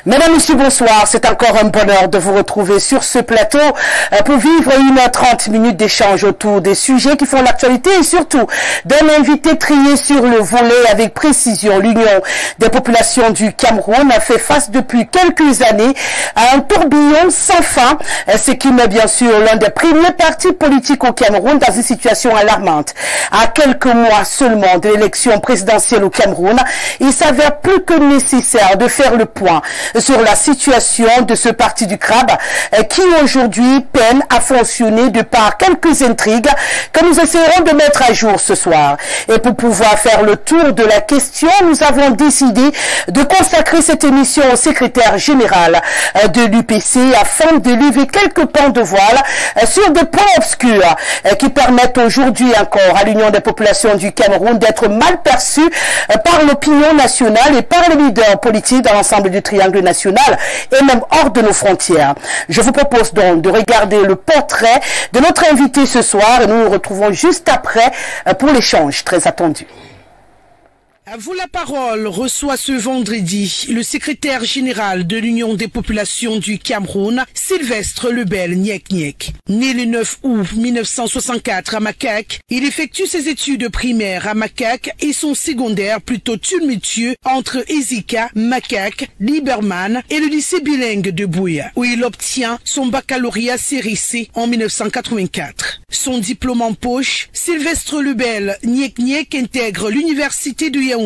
Mesdames, Messieurs, bonsoir. C'est encore un bonheur de vous retrouver sur ce plateau pour vivre 1h30 minutes d'échange autour des sujets qui font l'actualité et surtout d'un invité trié sur le volet avec précision. L'Union des populations du Cameroun a fait face depuis quelques années à un tourbillon sans fin, ce qui met bien sûr l'un des premiers partis politiques au Cameroun dans une situation alarmante. À quelques mois seulement de l'élection présidentielle au Cameroun, il s'avère plus que nécessaire de faire le point sur la situation de ce parti du crabe qui aujourd'hui peine à fonctionner de par quelques intrigues que nous essaierons de mettre à jour ce soir. Et pour pouvoir faire le tour de la question, nous avons décidé de consacrer cette émission au secrétaire général de l'UPC afin de lever quelques pans de voile sur des points obscurs qui permettent aujourd'hui encore à l'Union des populations du Cameroun d'être mal perçue par l'opinion nationale et par les leaders politiques dans l'ensemble du triangle national et même hors de nos frontières. Je vous propose donc de regarder le portrait de notre invité ce soir et nous nous retrouvons juste après pour l'échange très attendu. À vous la parole reçoit ce vendredi le secrétaire général de l'Union des populations du Cameroun, Sylvestre Lebel Nyek. Né le 9 août 1964 à Makak, il effectue ses études primaires à Makak et son secondaire plutôt tumultueux entre Ezika, Makak, Liberman et le lycée bilingue de Buea, où il obtient son baccalauréat série C en 1984. Son diplôme en poche, Sylvestre Lebel Nyek intègre l'université de Yaoundé,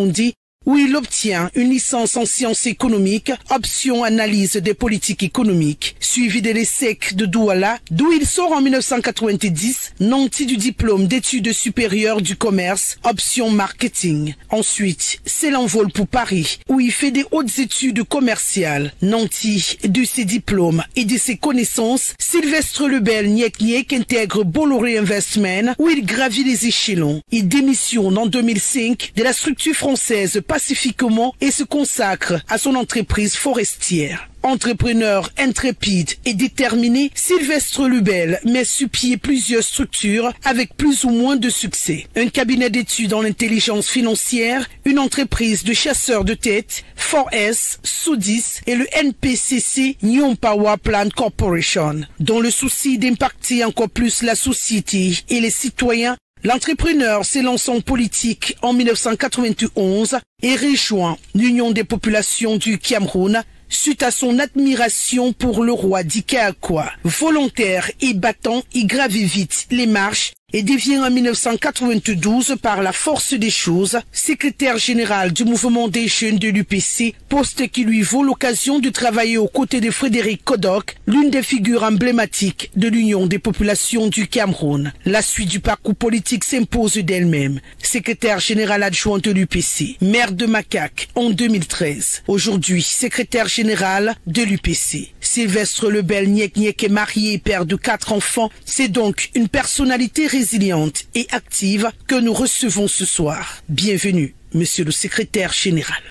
où il obtient une licence en sciences économiques, option analyse des politiques économiques, suivi de l'ESSEC de Douala, d'où il sort en 1990, nanti du diplôme d'études supérieures du commerce, option marketing. Ensuite, c'est l'envol pour Paris, où il fait des hautes études commerciales. Nanti de ses diplômes et de ses connaissances, Sylvestre Lebel Nyek intègre Bolloré Investment, où il gravit les échelons. Il démissionne en 2005 de la structure française pacifiquement et se consacre à son entreprise forestière. Entrepreneur intrépide et déterminé, Sylvestre Lebel met sur pied plusieurs structures avec plus ou moins de succès. Un cabinet d'études en intelligence financière, une entreprise de chasseurs de tête, 4S, Soudis et le NPCC New Power Plant Corporation. Dans le souci d'impacter encore plus la société et les citoyens, l'entrepreneur s'élance en politique en 1991 et rejoint l'Union des populations du Cameroun suite à son admiration pour le roi d'Ikaakwa. Volontaire et battant, il gravit vite les marches et devient en 1992 par la force des choses secrétaire général du mouvement des jeunes de l'UPC, poste qui lui vaut l'occasion de travailler aux côtés de Frédéric Kodok, l'une des figures emblématiques de l'Union des populations du Cameroun. La suite du parcours politique s'impose d'elle-même. Secrétaire général adjoint de l'UPC, maire de Makak en 2013. Aujourd'hui, secrétaire général de l'UPC. Sylvestre Lebel Nyek est marié et père de 4 enfants. C'est donc une personnalité résiliente et active que nous recevons ce soir. Bienvenue, monsieur le secrétaire général.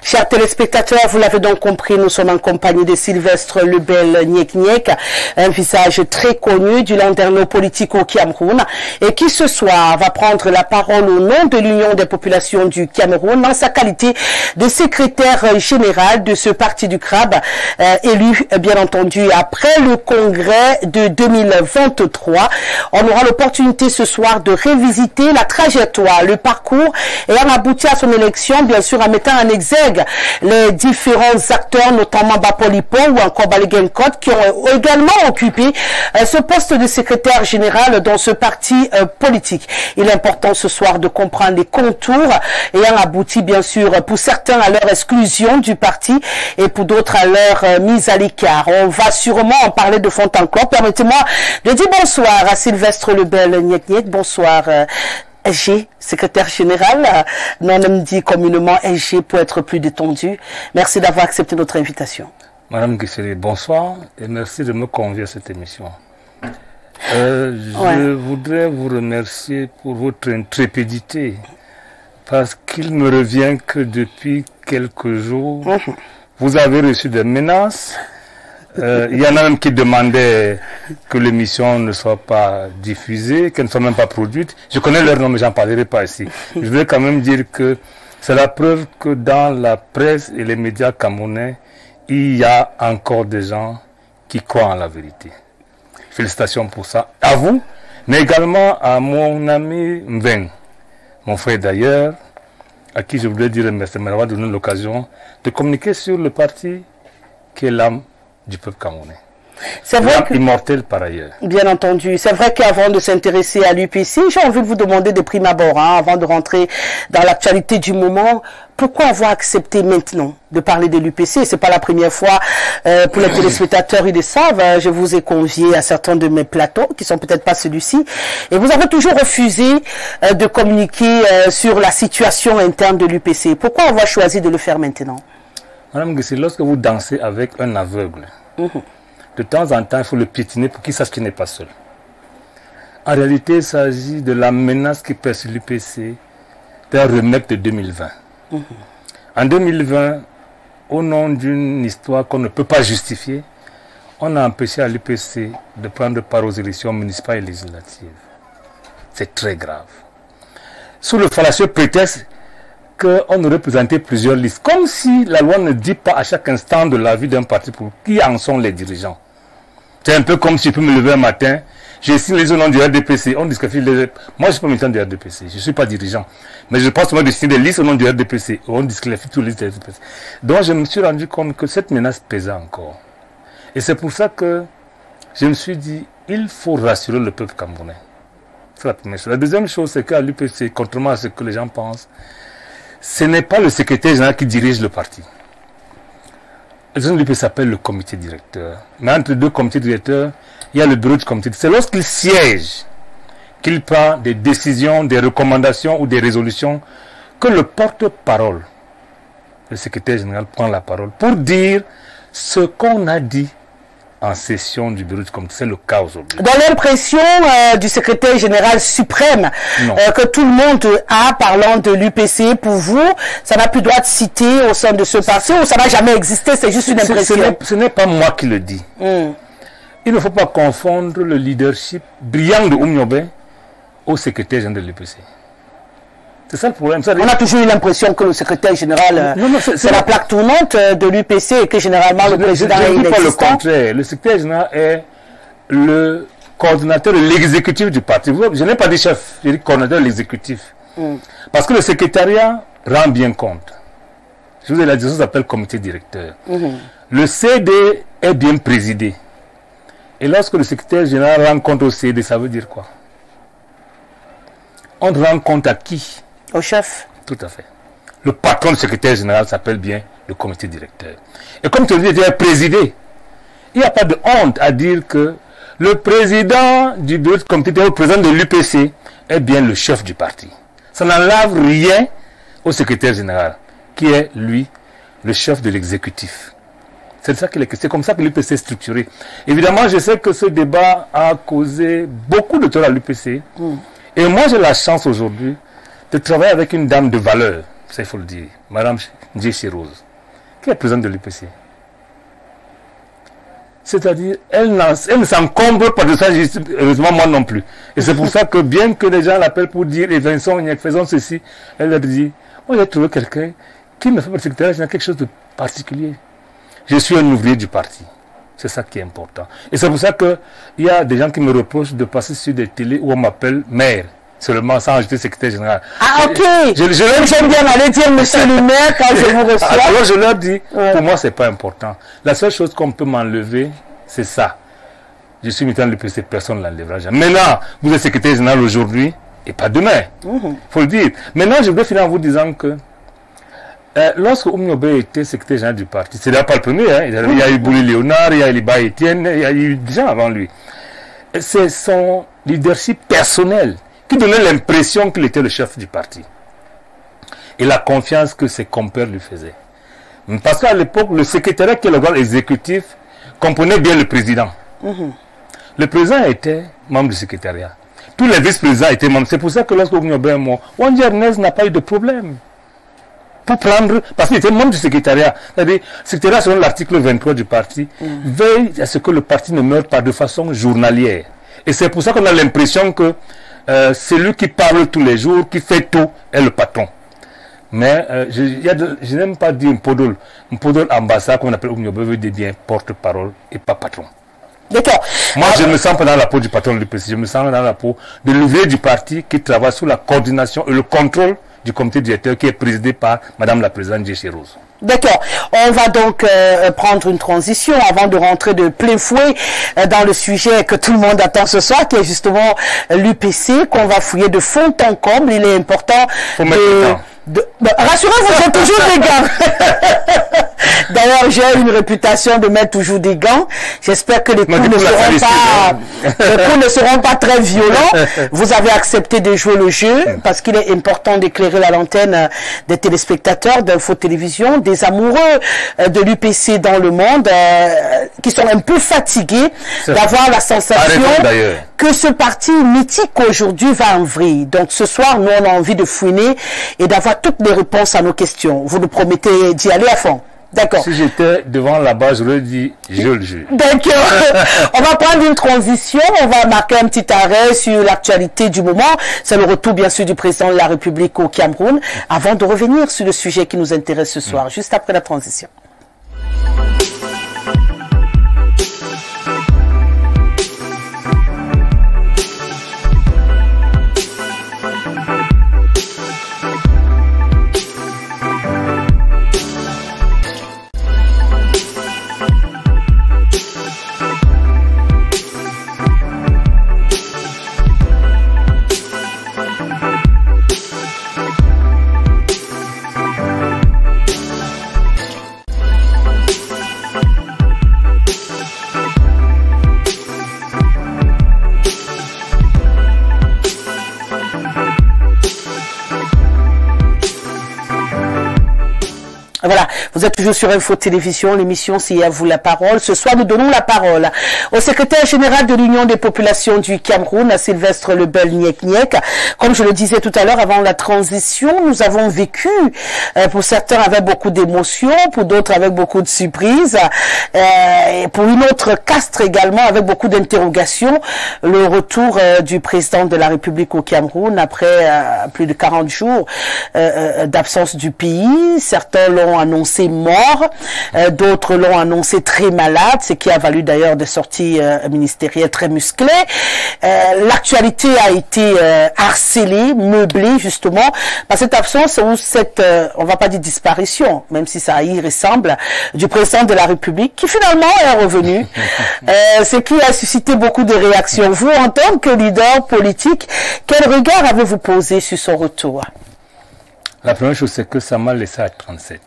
Chers téléspectateurs, vous l'avez donc compris, nous sommes en compagnie de Sylvestre Lebel Nyek, un visage très connu du landerneau politique au Cameroun et qui ce soir va prendre la parole au nom de l'Union des populations du Cameroun en sa qualité de secrétaire général de ce parti du crabe, élu bien entendu après le congrès de 2023. On aura l'opportunité ce soir de révisiter la trajectoire, le parcours ayant abouti à son élection, bien sûr en mettant en exergue dialogue. Les différents acteurs, notamment Bapolipo ou encore Baligenkot, qui ont également occupé ce poste de secrétaire général dans ce parti politique. Il est important ce soir de comprendre les contours ayant abouti bien sûr pour certains à leur exclusion du parti et pour d'autres à leur mise à l'écart. On va sûrement en parler de fond en comble. Permettez-moi de dire bonsoir à Sylvestre Lebel Nyek. Bonsoir SG, secrétaire général, non on dit communément SG pour être plus détendu. Merci d'avoir accepté notre invitation. Madame Guisséré, bonsoir et merci de me convier à cette émission. Je voudrais vous remercier pour votre intrépidité parce qu'il me revient que depuis quelques jours, vous avez reçu des menaces. Il y en a même qui demandaient que l'émission ne soit pas diffusée, qu'elle ne soit même pas produite. Je connais leur nom, mais j'en parlerai pas ici. Je voudrais quand même dire que c'est la preuve que dans la presse et les médias camerounais, il y a encore des gens qui croient en la vérité. Félicitations pour ça. À vous, mais également à mon ami Mveng, mon frère d'ailleurs, à qui je voudrais dire merci de m'avoir donné l'occasion de communiquer sur le parti qui est l'âme du peuple camerounais. C'est vrai que, immortel par ailleurs. Bien entendu. C'est vrai qu'avant de s'intéresser à l'UPC, j'ai envie de vous demander de prime abord, avant de rentrer dans l'actualité du moment, pourquoi avoir accepté maintenant de parler de l'UPC? C'est pas la première fois pour les téléspectateurs, ils le savent. Je vous ai convié à certains de mes plateaux, qui sont peut-être pas celui-ci, et vous avez toujours refusé de communiquer sur la situation interne de l'UPC. Pourquoi avoir choisi de le faire maintenant? Madame Guissé, lorsque vous dansez avec un aveugle, de temps en temps, il faut le piétiner pour qu'il sache qu'il n'est pas seul. En réalité, il s'agit de la menace qui pèse sur l'UPC d'un remake de 2020. En 2020, au nom d'une histoire qu'on ne peut pas justifier, on a empêché à l'UPC de prendre part aux élections municipales et législatives. C'est très grave. Sous le fallacieux prétexte qu'on aurait présenté plusieurs listes, comme si la loi ne dit pas à chaque instant de la vie d'un parti pour qui en sont les dirigeants. C'est un peu comme si je peux me lever un matin, j'ai signé les nom du RDPC, on disqualifie les... Moi je ne suis pas militant du RDPC, je ne suis pas dirigeant, mais je pense de signer des listes au nom du RDPC, on disqualifie toutes les listes du RDPC. Donc je me suis rendu compte que cette menace pesait encore. Et c'est pour ça que je me suis dit, il faut rassurer le peuple camerounais. C'est la première chose. La deuxième chose, c'est qu'à l'UPC, contrairement à ce que les gens pensent, ce n'est pas le secrétaire général qui dirige le parti. L'UPC s'appelle le comité directeur. Mais entre deux comités directeurs, il y a le bureau du comité. C'est lorsqu'il siège qu'il prend des décisions, des recommandations ou des résolutions que le porte-parole, le secrétaire général, prend la parole pour dire ce qu'on a dit en session du bureau du comité. C'est le cas aujourd'hui. Dans l'impression du secrétaire général suprême que tout le monde a parlant de l'UPC, pour vous, ça n'a plus droit de citer au sein de ce parti ou ça n'a jamais existé, c'est juste une impression? Ce n'est pas moi qui le dis. Il ne faut pas confondre le leadership brillant de Oumyobé au secrétaire général de l'UPC. C'est ça le problème. On a toujours eu l'impression que le secrétaire général, c'est la plaque tournante de l'UPC et que généralement le président est inexistant. Pas le contraire. Le secrétaire général est le coordinateur de l'exécutif du parti. Je n'ai pas dit chef, j'ai dit coordinateur de l'exécutif. Parce que le secrétariat rend bien compte. Je vous ai dit, la direction s'appelle comité directeur. Le CD est bien présidé. Et lorsque le secrétaire général rend compte au CD, ça veut dire quoi? On rend compte à qui? Au chef. Tout à fait. Le patron du secrétaire général s'appelle bien le comité directeur. Et comme tu le dis, il est présidé. Il n'y a pas de honte à dire que le président du bureau du comité directeur, le président de l'UPC, est bien le chef du parti. Ça n'enlève rien au secrétaire général, qui est, lui, le chef de l'exécutif. C'est comme ça que l'UPC est structuré. Évidemment, je sais que ce débat a causé beaucoup de tort à l'UPC. Et moi, j'ai la chance aujourd'hui de travailler avec une dame de valeur, ça il faut le dire, Madame Ndjé Rose, qui est présidente de l'UPC. C'est-à-dire, elle ne s'encombre pas de ça, heureusement moi non plus. Et c'est pour ça que bien que les gens l'appellent pour dire, et Vincent, faisons ceci, elle leur dit, moi j'ai trouvé quelqu'un qui me fait pas de secrétaire, j'ai quelque chose de particulier. Je suis un ouvrier du parti. C'est ça qui est important. Et c'est pour ça qu'il y a des gens qui me reprochent de passer sur des télés où on m'appelle maire. Seulement sans ajouter secrétaire général. Ah, ok. J'aime bien aller dire monsieur le maire quand je vous reçois. Alors je leur dis, pour moi, c'est pas important. La seule chose qu'on peut m'enlever, c'est ça. Je suis militant de l'UPC, personne ne l'enlèvera jamais. Maintenant, vous êtes secrétaire général aujourd'hui et pas demain. Faut le dire. Maintenant, je voudrais finir en vous disant que lorsque Oumiobe était secrétaire général du parti, c'est d'ailleurs pas le premier, hein, il y a eu Bouli Léonard, il y a eu Liba Etienne, il y a eu des gens avant lui. C'est son leadership personnel qui donnait l'impression qu'il était le chef du parti. Et la confiance que ses compères lui faisaient. Parce qu'à l'époque, le secrétariat, qui est l'organe exécutif, comprenait bien le président. Le président était membre du secrétariat. Tous les vice-présidents étaient membres. C'est pour ça que lorsque Oumiobe est mort, Wandji Ernest n'a pas eu de problème. Pour prendre, parce qu'il était membre du secrétariat. C'est-à-dire, le secrétariat, selon l'article 23 du parti, veille à ce que le parti ne meure pas de façon journalière. Et c'est pour ça qu'on a l'impression que c'est lui qui parle tous les jours, qui fait tout, est le patron. Mais je n'aime pas dire Mpodol. Mpodol ambassade, qu'on appelle Oumiobe, veut dire bien porte-parole et pas patron. D'accord. Moi, je ne me sens pas dans la peau du patron de l'UPC, je me sens dans la peau de l'ouvrier du parti qui travaille sous la coordination et le contrôle du comité directeur qui est présidé par Madame la Présidente Djéchi Rose. D'accord. On va donc prendre une transition avant de rentrer de plein fouet dans le sujet que tout le monde attend ce soir, qui est justement l'UPC, qu'on va fouiller de fond en comble. Il est important rassurez-vous, j'ai toujours des gants. D'ailleurs, j'ai une réputation de mettre toujours des gants. J'espère que les coups ne seront pas très violents. Vous avez accepté de jouer le jeu parce qu'il est important d'éclairer la lanterne des téléspectateurs d'Info Télévision, des amoureux de l'UPC dans le monde, qui sont un peu fatigués d'avoir la sensation que ce parti mythique aujourd'hui va en vrille. Donc ce soir, nous, on a envie de fouiner et d'avoir toutes les réponses à nos questions. Vous nous promettez d'y aller à fond? D'accord. Si j'étais devant là-bas, je leur dis, je le jure. D'accord. On va prendre une transition, on va marquer un petit arrêt sur l'actualité du moment. C'est le retour, bien sûr, du président de la République au Cameroun, avant de revenir sur le sujet qui nous intéresse ce soir, juste après la transition. Voilà, vous êtes toujours sur Info Télévision, l'émission c'est à vous la parole. Ce soir, nous donnons la parole au secrétaire général de l'Union des populations du Cameroun, à Sylvestre Lebel Nyek. Comme je le disais tout à l'heure, avant la transition, nous avons vécu, pour certains avec beaucoup d'émotions, pour d'autres avec beaucoup de surprises, et pour une autre castre également avec beaucoup d'interrogations, le retour du président de la République au Cameroun après plus de 40 jours d'absence du pays. Certains l'ont annoncé mort, d'autres l'ont annoncé très malade, ce qui a valu d'ailleurs des sorties ministérielles très musclées. L'actualité a été harcelée, meublée justement par cette absence ou cette, on va pas dire disparition, même si ça y ressemble, du président de la République qui finalement est revenu, ce qui a suscité beaucoup de réactions. Vous, en tant que leader politique, quel regard avez-vous posé sur son retour? La première chose, c'est que ça m'a laissé à 37,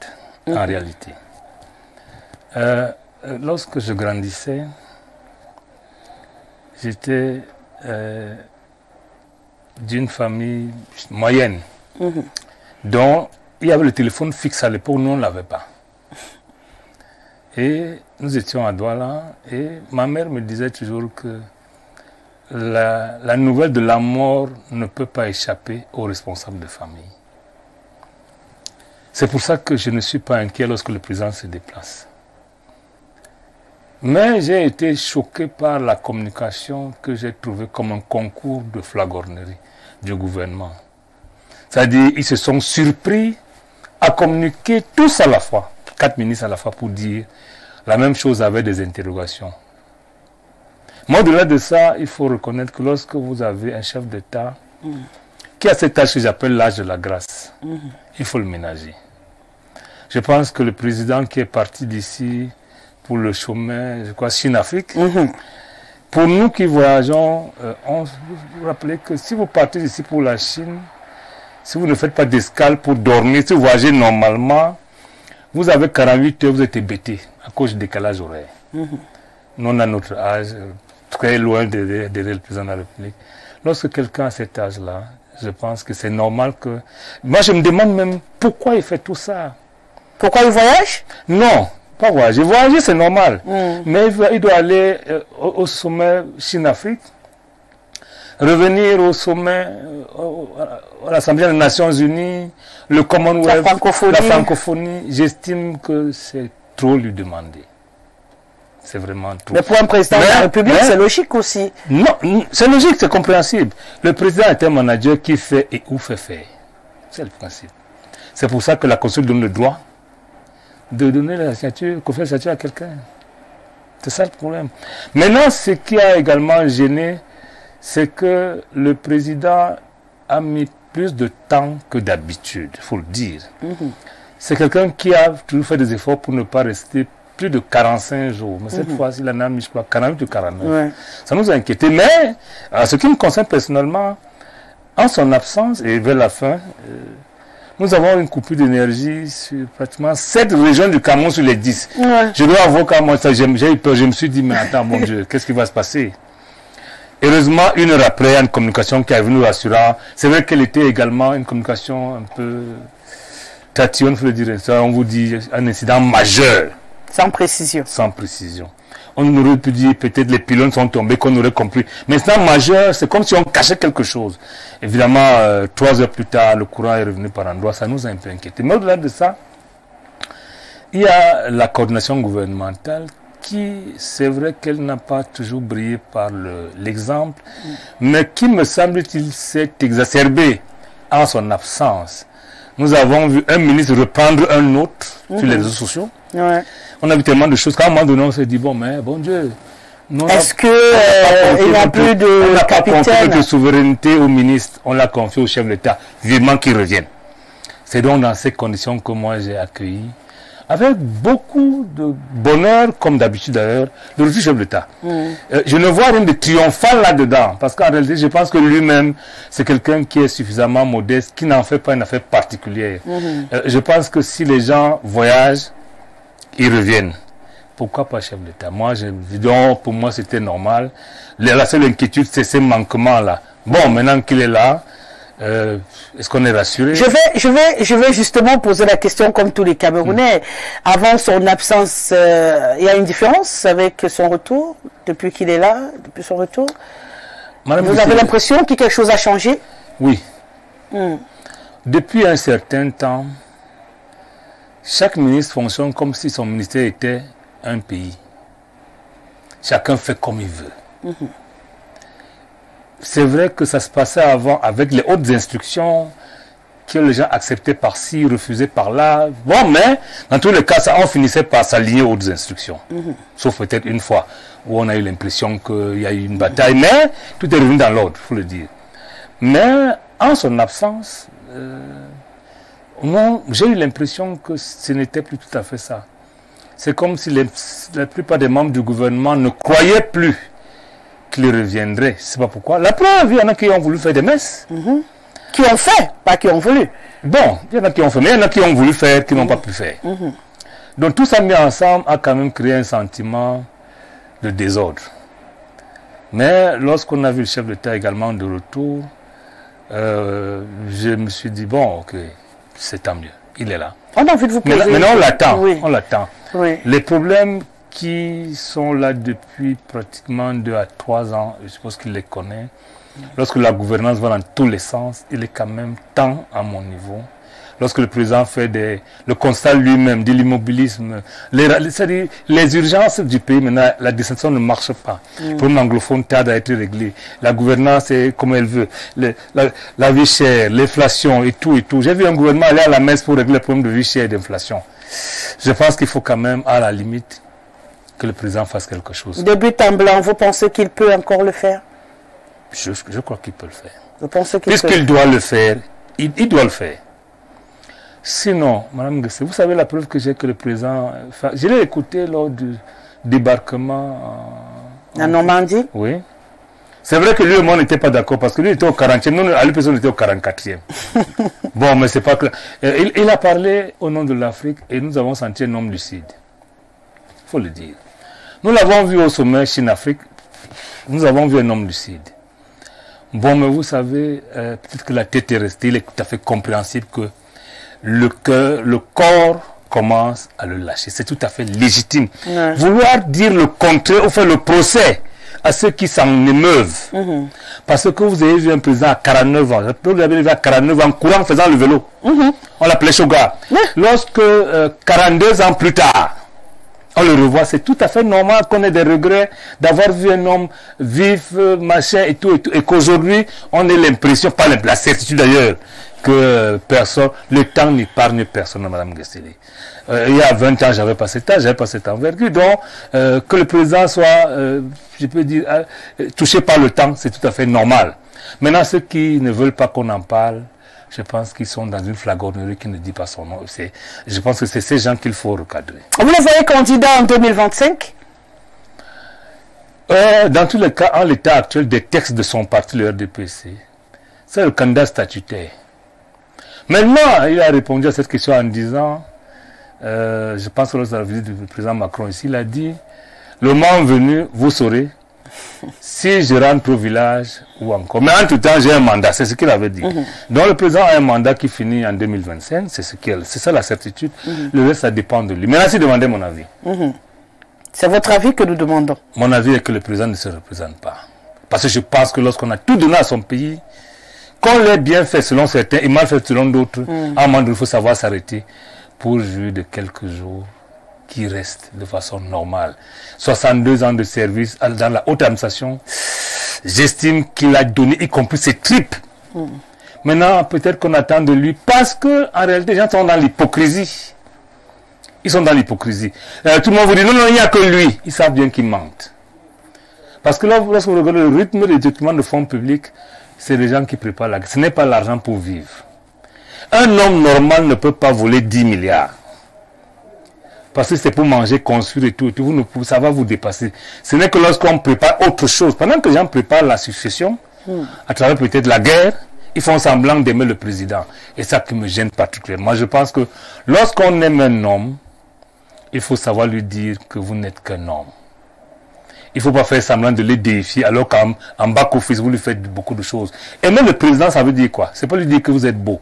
en réalité. Lorsque je grandissais, j'étais d'une famille moyenne, dont il y avait le téléphone fixe à l'époque, nous on ne l'avait pas. Et nous étions à Douala, et ma mère me disait toujours que la nouvelle de la mort ne peut pas échapper aux responsables de famille. C'est pour ça que je ne suis pas inquiet lorsque le président se déplace. Mais j'ai été choqué par la communication que j'ai trouvée comme un concours de flagornerie du gouvernement. C'est-à-dire, ils se sont surpris à communiquer tous à la fois, 4 ministres à la fois, pour dire la même chose avec des interrogations. Mais au-delà de ça, il faut reconnaître que lorsque vous avez un chef d'État qui a cet âge que j'appelle l'âge de la grâce. Il faut le ménager. Je pense que le président qui est parti d'ici pour le chemin, je crois, Chine-Afrique, pour nous qui voyageons, vous vous rappelez que si vous partez d'ici pour la Chine, si vous ne faites pas d'escale pour dormir, si vous voyagez normalement, vous avez 48 heures, vous êtes hébété à cause du décalage horaire. Nous, on a notre âge, très loin derrière le président de la République. Lorsque quelqu'un a cet âge-là, je pense que c'est normal que... Moi, je me demande même pourquoi il fait tout ça. Pourquoi il voyage? Non, pas voyager. Voyager, c'est normal. Mais il doit aller au sommet Chine-Afrique, revenir au sommet, à l'Assemblée des Nations Unies, le Commonwealth, la francophonie. J'estime que c'est trop lui demander. C'est vraiment trop. Mais pour un président de la République, c'est logique aussi. Non, c'est logique, c'est compréhensible. Le président est un manager qui fait et où fait faire. C'est le principe. C'est pour ça que la Constitution donne le droit de donner la signature, confier la signature à quelqu'un. C'est ça le problème. Maintenant, ce qui a également gêné, c'est que le président a mis plus de temps que d'habitude, il faut le dire. C'est quelqu'un qui a toujours fait des efforts pour ne pas rester plus de 45 jours. Mais cette fois-ci, il en a mis, je crois, 48 ou 49. Ça nous a inquiétés. Mais, en ce qui me concerne personnellement, en son absence et vers la fin, nous avons une coupure d'énergie sur pratiquement 7 régions du Cameroun sur les 10. Je dois avouer qu'à moi, j'ai eu peur. Je me suis dit, mais attends, mon Dieu, qu'est-ce qui va se passer? Heureusement, une heure après, il y a une communication qui est venue rassurant. C'est vrai qu'elle était également une communication un peu tatillonne, il faut le dire. Ça, on vous dit un incident majeur. Sans précision. Sans précision. On aurait pu dire peut-être les pylônes sont tombés, qu'on aurait compris. Mais incident majeur, c'est comme si on cachait quelque chose. Évidemment, 3 heures plus tard, le courant est revenu par endroits. Ça nous a un peu inquiétés. Mais au-delà de ça, il y a la coordination gouvernementale qui, c'est vrai qu'elle n'a pas toujours brillé par l'exemple, mais qui, me semble-t-il, s'est exacerbée en son absence. Nous avons vu un ministre reprendre un autre sur les réseaux sociaux. On a vu tellement de choses qu'à un moment donné, on s'est dit, bon, mais bon Dieu. Est-ce qu'il n'y a plus de capitaine? On n'a pas confié notre souveraineté au ministre, on l'a confié au chef de l'État, vivement qu'il revienne. C'est donc dans ces conditions que moi j'ai accueilli, avec beaucoup de bonheur, comme d'habitude d'ailleurs, le retour du chef de l'État. Je ne vois rien de triomphal là-dedans, parce qu'en réalité, je pense que lui-même, c'est quelqu'un qui est suffisamment modeste, qui n'en fait pas une affaire particulière. Je pense que si les gens voyagent, ils reviennent. Pourquoi pas chef d'État? Moi, donc, pour moi, c'était normal. La seule inquiétude, c'est ces manquements-là. Bon, maintenant qu'il est là, est-ce qu'on est rassuré? Je vais justement poser la question comme tous les Camerounais. Avant son absence, il y a une différence avec son retour, depuis qu'il est là, depuis son retour? Vous avez l'impression que quelque chose a changé? Oui. Depuis un certain temps, chaque ministre fonctionne comme si son ministère était un pays. Chacun fait comme il veut. C'est vrai que ça se passait avant avec les hautes instructions que les gens acceptaient par-ci, refusaient par-là. Bon, mais dans tous les cas, on finissait par s'allier aux hautes instructions. Sauf peut-être une fois où on a eu l'impression qu'il y a eu une bataille. Mais tout est revenu dans l'ordre, il faut le dire. Mais en son absence, j'ai eu l'impression que ce n'était plus tout à fait ça. C'est comme si la plupart des membres du gouvernement ne croyaient plus qu'il reviendrait. Je ne sais pas pourquoi. La preuve, il y en a qui ont voulu faire des messes. Qui ont fait, pas qui ont voulu. Bon, il y en a qui ont fait, mais il y en a qui ont voulu faire, qui n'ont pas pu faire. Donc tout ça mis ensemble a quand même créé un sentiment de désordre. Mais lorsqu'on a vu le chef d'État également de retour, je me suis dit, bon, ok, c'est tant mieux, il est là. On a envie de vous poser. Maintenant, on l'attend, on l'attend. Oui. Les problèmes qui sont là depuis pratiquement 2 à 3 ans, je suppose qu'il les connaît. Lorsque la gouvernance va dans tous les sens, il est quand même temps à mon niveau. Lorsque le président fait le constat lui-même de l'immobilisme, c'est-à-dire les urgences du pays, maintenant, la décentralisation ne marche pas. Le problème anglophone tarde à être réglé. La gouvernance est comme elle veut. La vie chère, l'inflation et tout et tout. J'ai vu un gouvernement aller à la messe pour régler le problème de vie chère et d'inflation. Je pense qu'il faut quand même, à la limite, que le président fasse quelque chose. De but en blanc, vous pensez qu'il peut encore le faire? Je crois qu'il peut le faire. Vous pensez qu'il puisqu'il doit le faire, il doit le faire. Sinon, Madame Gessé, vous savez la preuve que j'ai que le président... Enfin, je l'ai écouté lors du débarquement en Normandie. Oui. C'est vrai que lui et moi n'était pas d'accord parce que lui était au 40e, nous, à lui, on était au 44e. Bon, mais c'est pas clair. Il a parlé au nom de l'Afrique et nous avons senti un homme lucide. Il faut le dire. Nous l'avons vu au sommet Chine-Afrique, nous avons vu un homme lucide. Bon, mais vous savez, peut-être que la tête est restée, il est tout à fait compréhensible que le cœur, le corps commence à le lâcher. C'est tout à fait légitime. Ouais. Vouloir dire le contraire ou faire le procès à ceux qui s'en émeuvent. Parce que vous avez vu un président à 49 ans. Vous avez vu à 49 ans courant faisant le vélo. On l'appelait Shoga. Lorsque 42 ans plus tard, on le revoit, c'est tout à fait normal qu'on ait des regrets d'avoir vu un homme vif, machin et tout, et qu'aujourd'hui, on ait l'impression, pas la certitude d'ailleurs, que personne, le temps n'épargne personne, Madame Gessé. Il y a 20 ans, j'avais pas cet âge, j'avais pas cette envergure. Donc, que le président soit, je peux dire, touché par le temps, c'est tout à fait normal. Maintenant, ceux qui ne veulent pas qu'on en parle, je pense qu'ils sont dans une flagornerie qui ne dit pas son nom. Je pense que c'est ces gens qu'il faut recadrer. Vous le voyez candidat en 2025? Dans tous les cas, en l'état actuel des textes de son parti, le RDPC, c'est le candidat statutaire. Maintenant, il a répondu à cette question en disant, je pense que lors de la visite du président Macron ici, il a dit, le moment venu, vous saurez si je rentre au village ou encore. Mais en tout temps, j'ai un mandat, c'est ce qu'il avait dit. Donc le président a un mandat qui finit en 2025, c'est ça la certitude. Le reste, ça dépend de lui. Maintenant, si demandez mon avis. C'est votre avis que nous demandons. Mon avis est que le président ne se représente pas. Parce que je pense que lorsqu'on a tout donné à son pays, qu'on l'ait bien fait selon certains et mal fait selon d'autres, à un moment donné, il faut savoir s'arrêter pour jouir de quelques jours qui restent de façon normale. 62 ans de service dans la haute administration, j'estime qu'il a donné, y compris ses tripes. Maintenant, peut-être qu'on attend de lui, parce que en réalité, les gens sont dans l'hypocrisie. Ils sont dans l'hypocrisie. Tout le monde vous dit, non, il n'y a que lui. Ils savent bien qu'ils mentent. Parce que là, lorsque vous regardez le rythme des documents de fonds publics, c'est les gens qui préparent la guerre. Ce n'est pas l'argent pour vivre. Un homme normal ne peut pas voler 10 milliards. Parce que c'est pour manger, construire et tout. Ça va vous dépasser. Ce n'est que lorsqu'on prépare autre chose. Pendant que les gens préparent la succession, à travers peut-être la guerre, ils font semblant d'aimer le président. Et ça qui me gêne particulièrement. Moi, je pense que lorsqu'on aime un homme, il faut savoir lui dire que vous n'êtes qu'un homme. Il ne faut pas faire semblant de les déifier alors qu'en back-office, vous lui faites beaucoup de choses. Et même le président, ça veut dire quoi? C'est pas lui dire que vous êtes beau.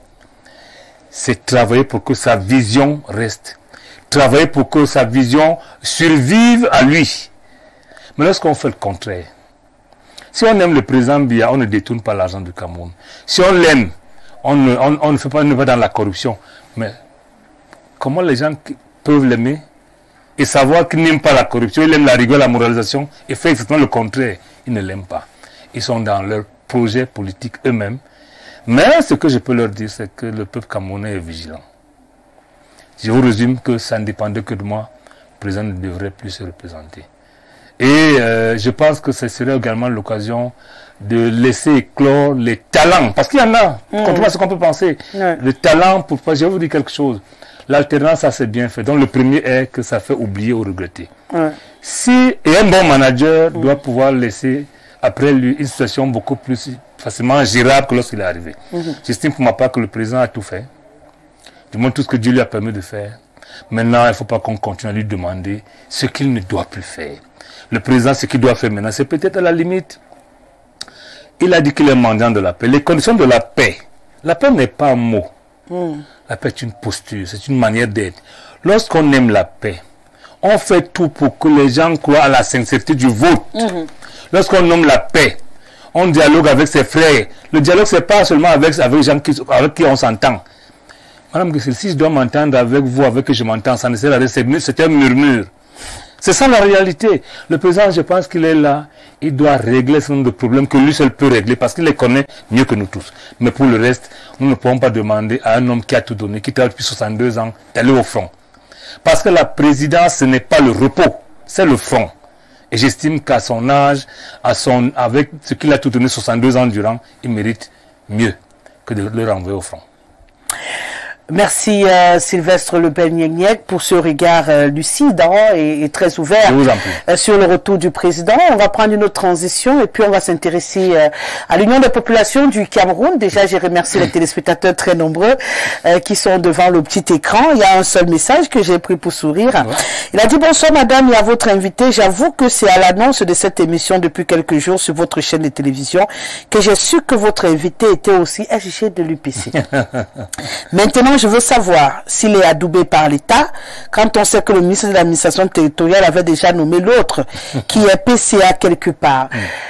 C'est travailler pour que sa vision reste. Travailler pour que sa vision survive à lui. Mais lorsqu'on fait le contraire, si on aime le président Biya, on ne détourne pas l'argent du Cameroun. Si on l'aime, on ne fait pas, ne va dans la corruption. Mais comment les gens peuvent l'aimer et savoir qu'ils n'aiment pas la corruption, ils aiment la rigueur, la moralisation, et fait exactement le contraire? Ils ne l'aiment pas. Ils sont dans leur projet politique eux-mêmes. Mais ce que je peux leur dire, c'est que le peuple camerounais est vigilant. Je vous résume que ça ne dépendait que de moi. Le président ne devrait plus se représenter. Et je pense que ce serait également l'occasion de laisser éclore les talents. Parce qu'il y en a, contrairement à ce qu'on peut penser. Le talent, je vais vous dire quelque chose. L'alternance, ça c'est bien fait. Donc le premier est que ça fait oublier ou regretter. Et un bon manager doit pouvoir laisser après lui une situation beaucoup plus facilement gérable que lorsqu'il est arrivé. J'estime pour ma part que le président a tout fait. Du moins tout ce que Dieu lui a permis de faire. Maintenant, il ne faut pas qu'on continue à lui demander ce qu'il ne doit plus faire. Le président, ce qu'il doit faire maintenant, c'est peut-être à la limite. Il a dit qu'il est mendiant de la paix. Les conditions de la paix n'est pas un mot. La paix est une posture, c'est une manière d'être. Lorsqu'on aime la paix, on fait tout pour que les gens croient à la sincérité du vote. Lorsqu'on nomme la paix, on dialogue avec ses frères. Le dialogue, c'est pas seulement avec les gens avec qui on s'entend. Madame Gessé, si je dois m'entendre avec vous, avec que je m'entends, ça ne sert à rien, c'est un murmure. C'est ça la réalité. Le président, je pense qu'il est là, il doit régler ce nombre de problèmes que lui seul peut régler parce qu'il les connaît mieux que nous tous. Mais pour le reste, nous ne pouvons pas demander à un homme qui a tout donné, qui travaille depuis 62 ans, d'aller au front. Parce que la présidence, ce n'est pas le repos, c'est le front. Et j'estime qu'à son âge, avec ce qu'il a tout donné 62 ans durant, il mérite mieux que de le renvoyer au front. Merci Sylvestre Lebel-Niek pour ce regard lucide et très ouvert sur le retour du président. On va prendre une autre transition et puis on va s'intéresser à l'Union des populations du Cameroun. Déjà, j'ai remercié les téléspectateurs très nombreux qui sont devant le petit écran. Il y a un seul message que j'ai pris pour sourire. Ouais. Il a dit: bonsoir madame et à votre invité. J'avoue que c'est à l'annonce de cette émission depuis quelques jours sur votre chaîne de télévision que j'ai su que votre invité était aussi SG de l'UPC. Maintenant, je veux savoir s'il est adoubé par l'État, quand on sait que le ministre de l'administration territoriale avait déjà nommé l'autre, qui est PCA quelque part.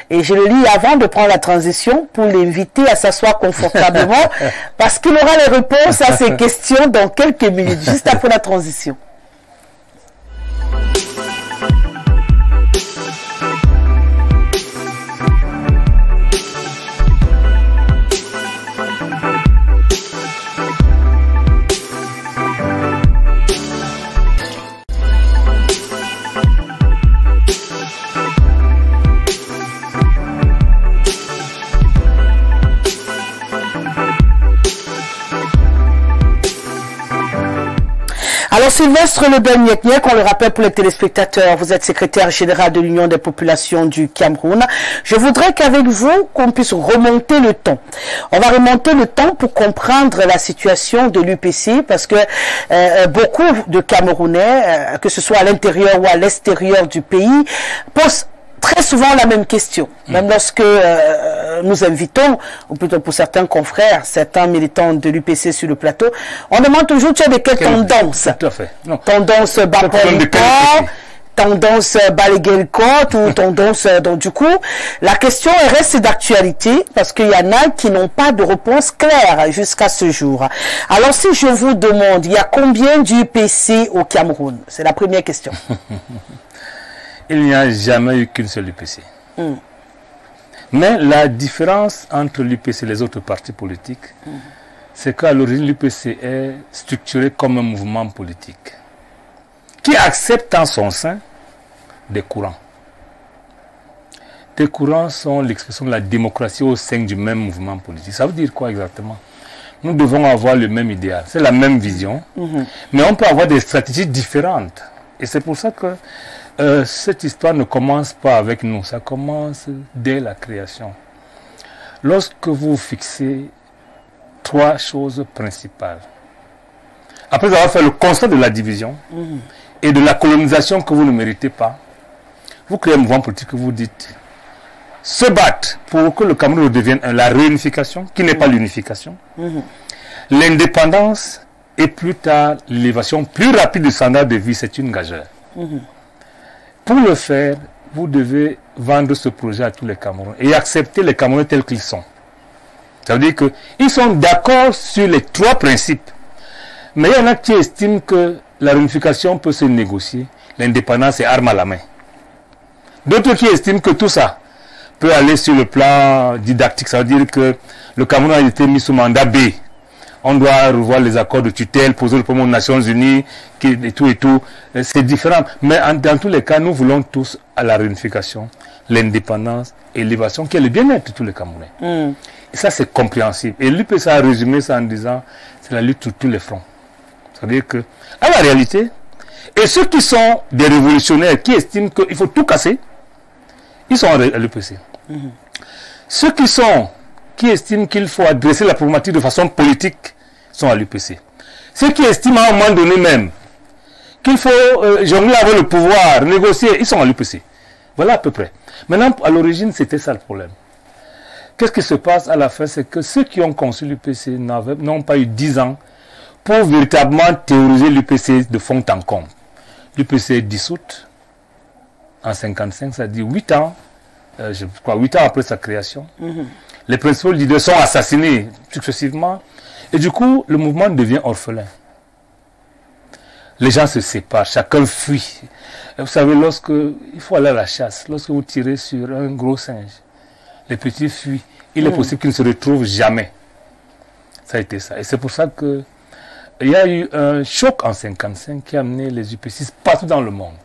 Et je le lis avant de prendre la transition pour l'inviter à s'asseoir confortablement, parce qu'il aura les réponses à ces questions dans quelques minutes, juste après la transition. Alors Sylvestre Lebel-Niek, on le rappelle pour les téléspectateurs, vous êtes secrétaire général de l'Union des populations du Cameroun. Je voudrais qu'avec vous, qu'on puisse remonter le temps. On va remonter le temps pour comprendre la situation de l'UPC, parce que beaucoup de Camerounais, que ce soit à l'intérieur ou à l'extérieur du pays, posent très souvent la même question. Même lorsque nous invitons, ou plutôt pour certains confrères, certains militants de l'UPC sur le plateau, on demande toujours: tu as de quelle tendance? Tout à fait. Non. Tendance tendance balayer le compte ou tendance... Donc du coup, la question reste d'actualité parce qu'il y en a qui n'ont pas de réponse claire jusqu'à ce jour. Alors si je vous demande, il y a combien d'UPC au Cameroun? C'est la première question. Il n'y a jamais eu qu'une seule UPC. Mais la différence entre l'UPC et les autres partis politiques, c'est qu'à l'origine, l'UPC est structuré comme un mouvement politique qui accepte en son sein des courants. Des courants sont l'expression de la démocratie au sein du même mouvement politique. Ça veut dire quoi exactement? Nous devons avoir le même idéal, c'est la même vision, mais on peut avoir des stratégies différentes. Et c'est pour ça que cette histoire ne commence pas avec nous, ça commence dès la création. Lorsque vous fixez trois choses principales, après avoir fait le constat de la division et de la colonisation que vous ne méritez pas, vous créez un mouvement politique que vous dites se battre pour que le Cameroun redevienne la réunification, qui n'est pas l'unification, l'indépendance et plus tard l'élévation plus rapide du standard de vie, c'est une gageure. Pour le faire, vous devez vendre ce projet à tous les Camerounais et accepter les Camerounais tels qu'ils sont. Ça veut dire qu'ils sont d'accord sur les trois principes. Mais il y en a qui estiment que la réunification peut se négocier, l'indépendance est arme à la main. D'autres qui estiment que tout ça peut aller sur le plan didactique. Ça veut dire que le Cameroun a été mis sous mandat B. On doit revoir les accords de tutelle, poser le problème aux Nations Unies, et tout. C'est différent. Mais dans tous les cas, nous voulons tous à la réunification, l'indépendance et l'élévation, qui est le bien-être de tous les Camerounais. Et ça, c'est compréhensible. Et l'UPC a résumé ça en disant, c'est la lutte sur tous les fronts. C'est-à-dire que, à la réalité, et ceux qui sont des révolutionnaires, qui estiment qu'il faut tout casser, ils sont à l'UPC. Ceux qui estiment qu'il faut adresser la problématique de façon politique sont à l'UPC. Ceux qui estiment à un moment donné même qu'il faut jongler avec le pouvoir, négocier, ils sont à l'UPC. Voilà à peu près. Maintenant, à l'origine, c'était ça le problème. Qu'est-ce qui se passe à la fin? C'est que ceux qui ont conçu l'UPC n'ont pas eu 10 ans pour véritablement théoriser l'UPC de fond en comble. L'UPC est dissoute en 1955, ça dit 8 ans, je crois 8 ans après sa création. Les principaux leaders sont assassinés successivement. Et du coup, le mouvement devient orphelin. Les gens se séparent, chacun fuit. Et vous savez, il faut aller à la chasse, lorsque vous tirez sur un gros singe, les petits fuient. Il est possible qu'ils ne se retrouvent jamais. Ça a été ça. Et c'est pour ça qu'il y a eu un choc en 1955 qui a amené les UPC partout dans le monde.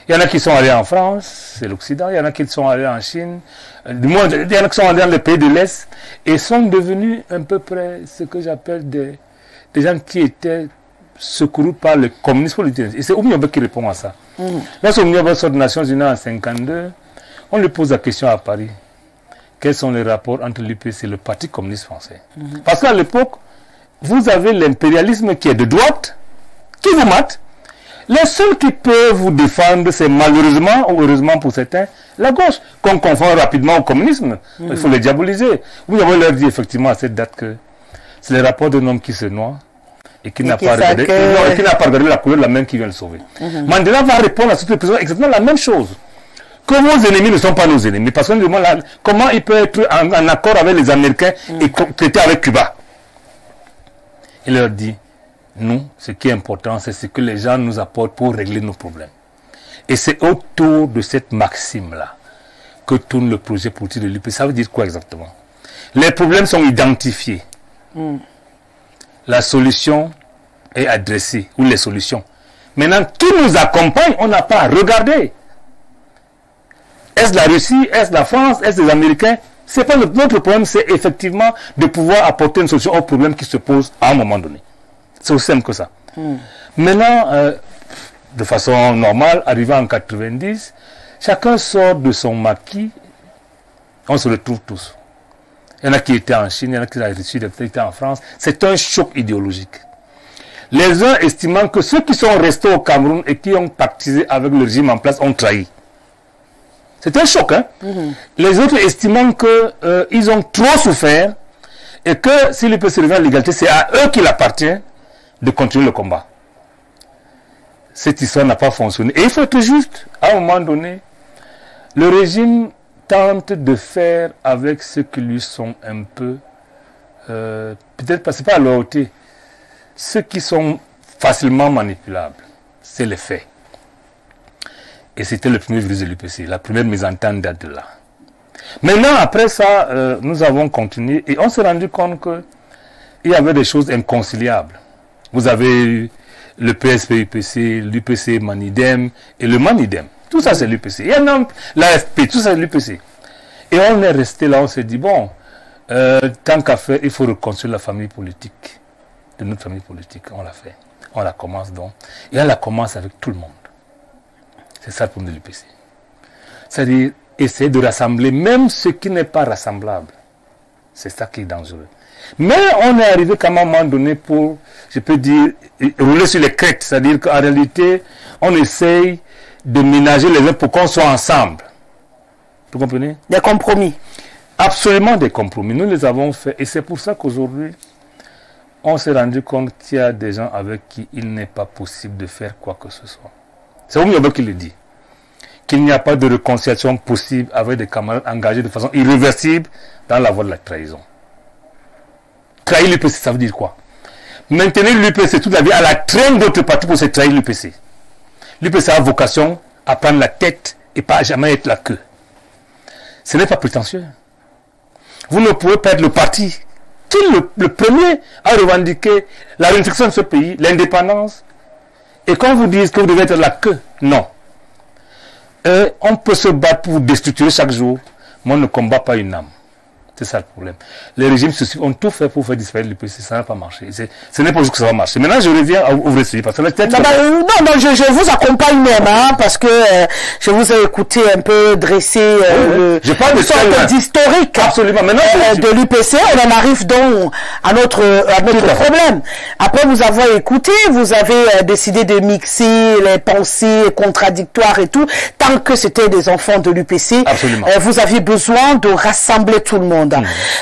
Il y en a qui sont allés en France, c'est l'Occident, il y en a qui sont allés en Chine, du moins, il y en a qui sont allés dans les pays de l'Est, et sont devenus à peu près ce que j'appelle des gens qui étaient secourus par le communisme politique. Et c'est Oumyobé qui répond à ça. Lorsque Oumyobé sort des Nations Unies en 1952, on lui pose la question à Paris. Quels sont les rapports entre l'UPC et le Parti communiste français? Parce qu'à l'époque, vous avez l'impérialisme qui est de droite, qui vous mate. Les seuls qui peuvent vous défendre, c'est malheureusement, ou heureusement pour certains, la gauche, qu'on confond rapidement au communisme. Il faut les diaboliser. Vous avez leur dit effectivement à cette date que c'est les rapports d'un homme qui se noie et qui n'a pas regardé la couleur de la main qui vient le sauver. Mandela va répondre à cette personne exactement la même chose. Que vos ennemis ne sont pas nos ennemis. Parce qu'on demande comment il peut être en accord avec les Américains et traiter avec Cuba. Il leur dit, nous, ce qui est important, c'est ce que les gens nous apportent pour régler nos problèmes. Et c'est autour de cette maxime-là que tourne le projet politique de l'UPC. Ça veut dire quoi exactement? Les problèmes sont identifiés. La solution est adressée, ou les solutions. Maintenant, qui nous accompagne, on n'a pas à regarder. Est-ce la Russie, est-ce la France, est-ce les Américains? C'est pas notre problème, c'est effectivement de pouvoir apporter une solution aux problèmes qui se posent à un moment donné. C'est aussi simple que ça. Maintenant, de façon normale, arrivé en 90, chacun sort de son maquis, on se retrouve tous. Il y en a qui étaient en Chine, il y en a qui étaient en France. C'est un choc idéologique. Les uns estimant que ceux qui sont restés au Cameroun et qui ont pactisé avec le régime en place ont trahi. C'est un choc, hein? Les autres estimant qu'ils ont trop souffert et que si l'UPC revient à l'égalité, c'est à eux qu'il appartient de continuer le combat. Cette histoire n'a pas fonctionné. Et il faut être juste, à un moment donné, le régime tente de faire avec ceux qui lui sont un peu, peut-être pas, c'est pas à leur hauteur, ceux qui sont facilement manipulables. C'est les faits. Et c'était le premier virus de l'UPC. La première mésentente date de là. Maintenant, après ça, nous avons continué et on s'est rendu compte qu'il y avait des choses inconciliables. Vous avez le PSP-UPC, l'UPC Manidem et le Manidem. Tout ça, c'est l'UPC. Il y a l'AFP, tout ça, c'est l'UPC. Et on est resté là, on s'est dit, bon, tant qu'à faire, il faut reconstruire la famille politique. De notre famille politique, on l'a fait. On la commence donc. Et on la commence avec tout le monde. C'est ça le problème de l'UPC. C'est-à-dire, essayer de rassembler même ce qui n'est pas rassemblable. C'est ça qui est dangereux. Mais on est arrivé qu'à un moment donné pour, je peux dire, rouler sur les crêtes. C'est-à-dire qu'en réalité, on essaye de ménager les uns pour qu'on soit ensemble. Vous comprenez? Des compromis. Absolument des compromis. Nous les avons faits. Et c'est pour ça qu'aujourd'hui, on s'est rendu compte qu'il y a des gens avec qui il n'est pas possible de faire quoi que ce soit. C'est Oumyobé qui le dit. Qu'il n'y a pas de réconciliation possible avec des camarades engagés de façon irréversible dans la voie de la trahison. Trahir l'UPC, ça veut dire quoi? Maintenir l'UPC toute la vie à la traîne d'autres partis pour se trahir l'UPC. L'UPC a vocation à prendre la tête et pas à jamais être la queue. Ce n'est pas prétentieux. Vous ne pouvez pas être le parti qui est le premier à revendiquer la réunification de ce pays, l'indépendance, et qu'on vous dise que vous devez être la queue. Non. On peut se battre pour vous déstructurer chaque jour, mais on ne combat pas une âme. C'est ça le problème. Les régimes ont tout fait pour faire disparaître l'UPC, ça n'a pas marché. Ce n'est pas juste que ça va marcher. Maintenant, je reviens à ouvrir ce parce que là, je vous accompagne même, hein, parce que je vous ai écouté un peu dresser je parle de sorte d'historique de l'UPC. On en arrive donc à notre problème. Après vous avoir écouté, vous avez décidé de mixer les pensées contradictoires et tout, tant que c'était des enfants de l'UPC. Vous aviez besoin de rassembler tout le monde.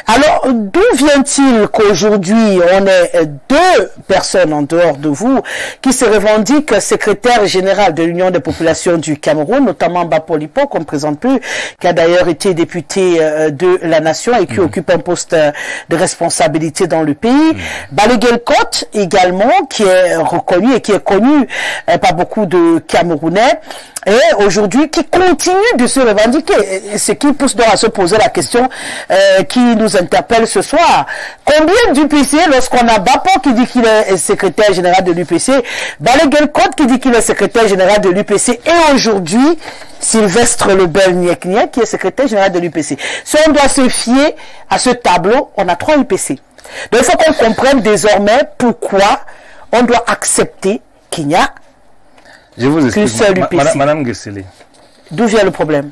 Alors, d'où vient-il qu'aujourd'hui, on ait deux personnes en dehors de vous qui se revendiquent secrétaire général de l'Union des populations du Cameroun, notamment Bapolipo, qu'on ne présente plus, qui a d'ailleurs été député de la nation et qui occupe un poste de responsabilité dans le pays. Balaguel-Cote, également, qui est reconnu et qui est connu par beaucoup de Camerounais. et aujourd'hui qui continue de se revendiquer. Et ce qui pousse donc à se poser la question qui nous interpelle ce soir. Combien d'UPC, lorsqu'on a Bapo qui dit qu'il est secrétaire général de l'UPC, Balaguel Côte qui dit qu'il est secrétaire général de l'UPC, et aujourd'hui, Sylvestre Lebel Niek qui est secrétaire général de l'UPC. Si on doit se fier à ce tableau, on a 3 UPC. Donc il faut qu'on comprenne désormais pourquoi on doit accepter qu'il n'y a Je vous explique, Madame Gesselé. D'où vient le problème?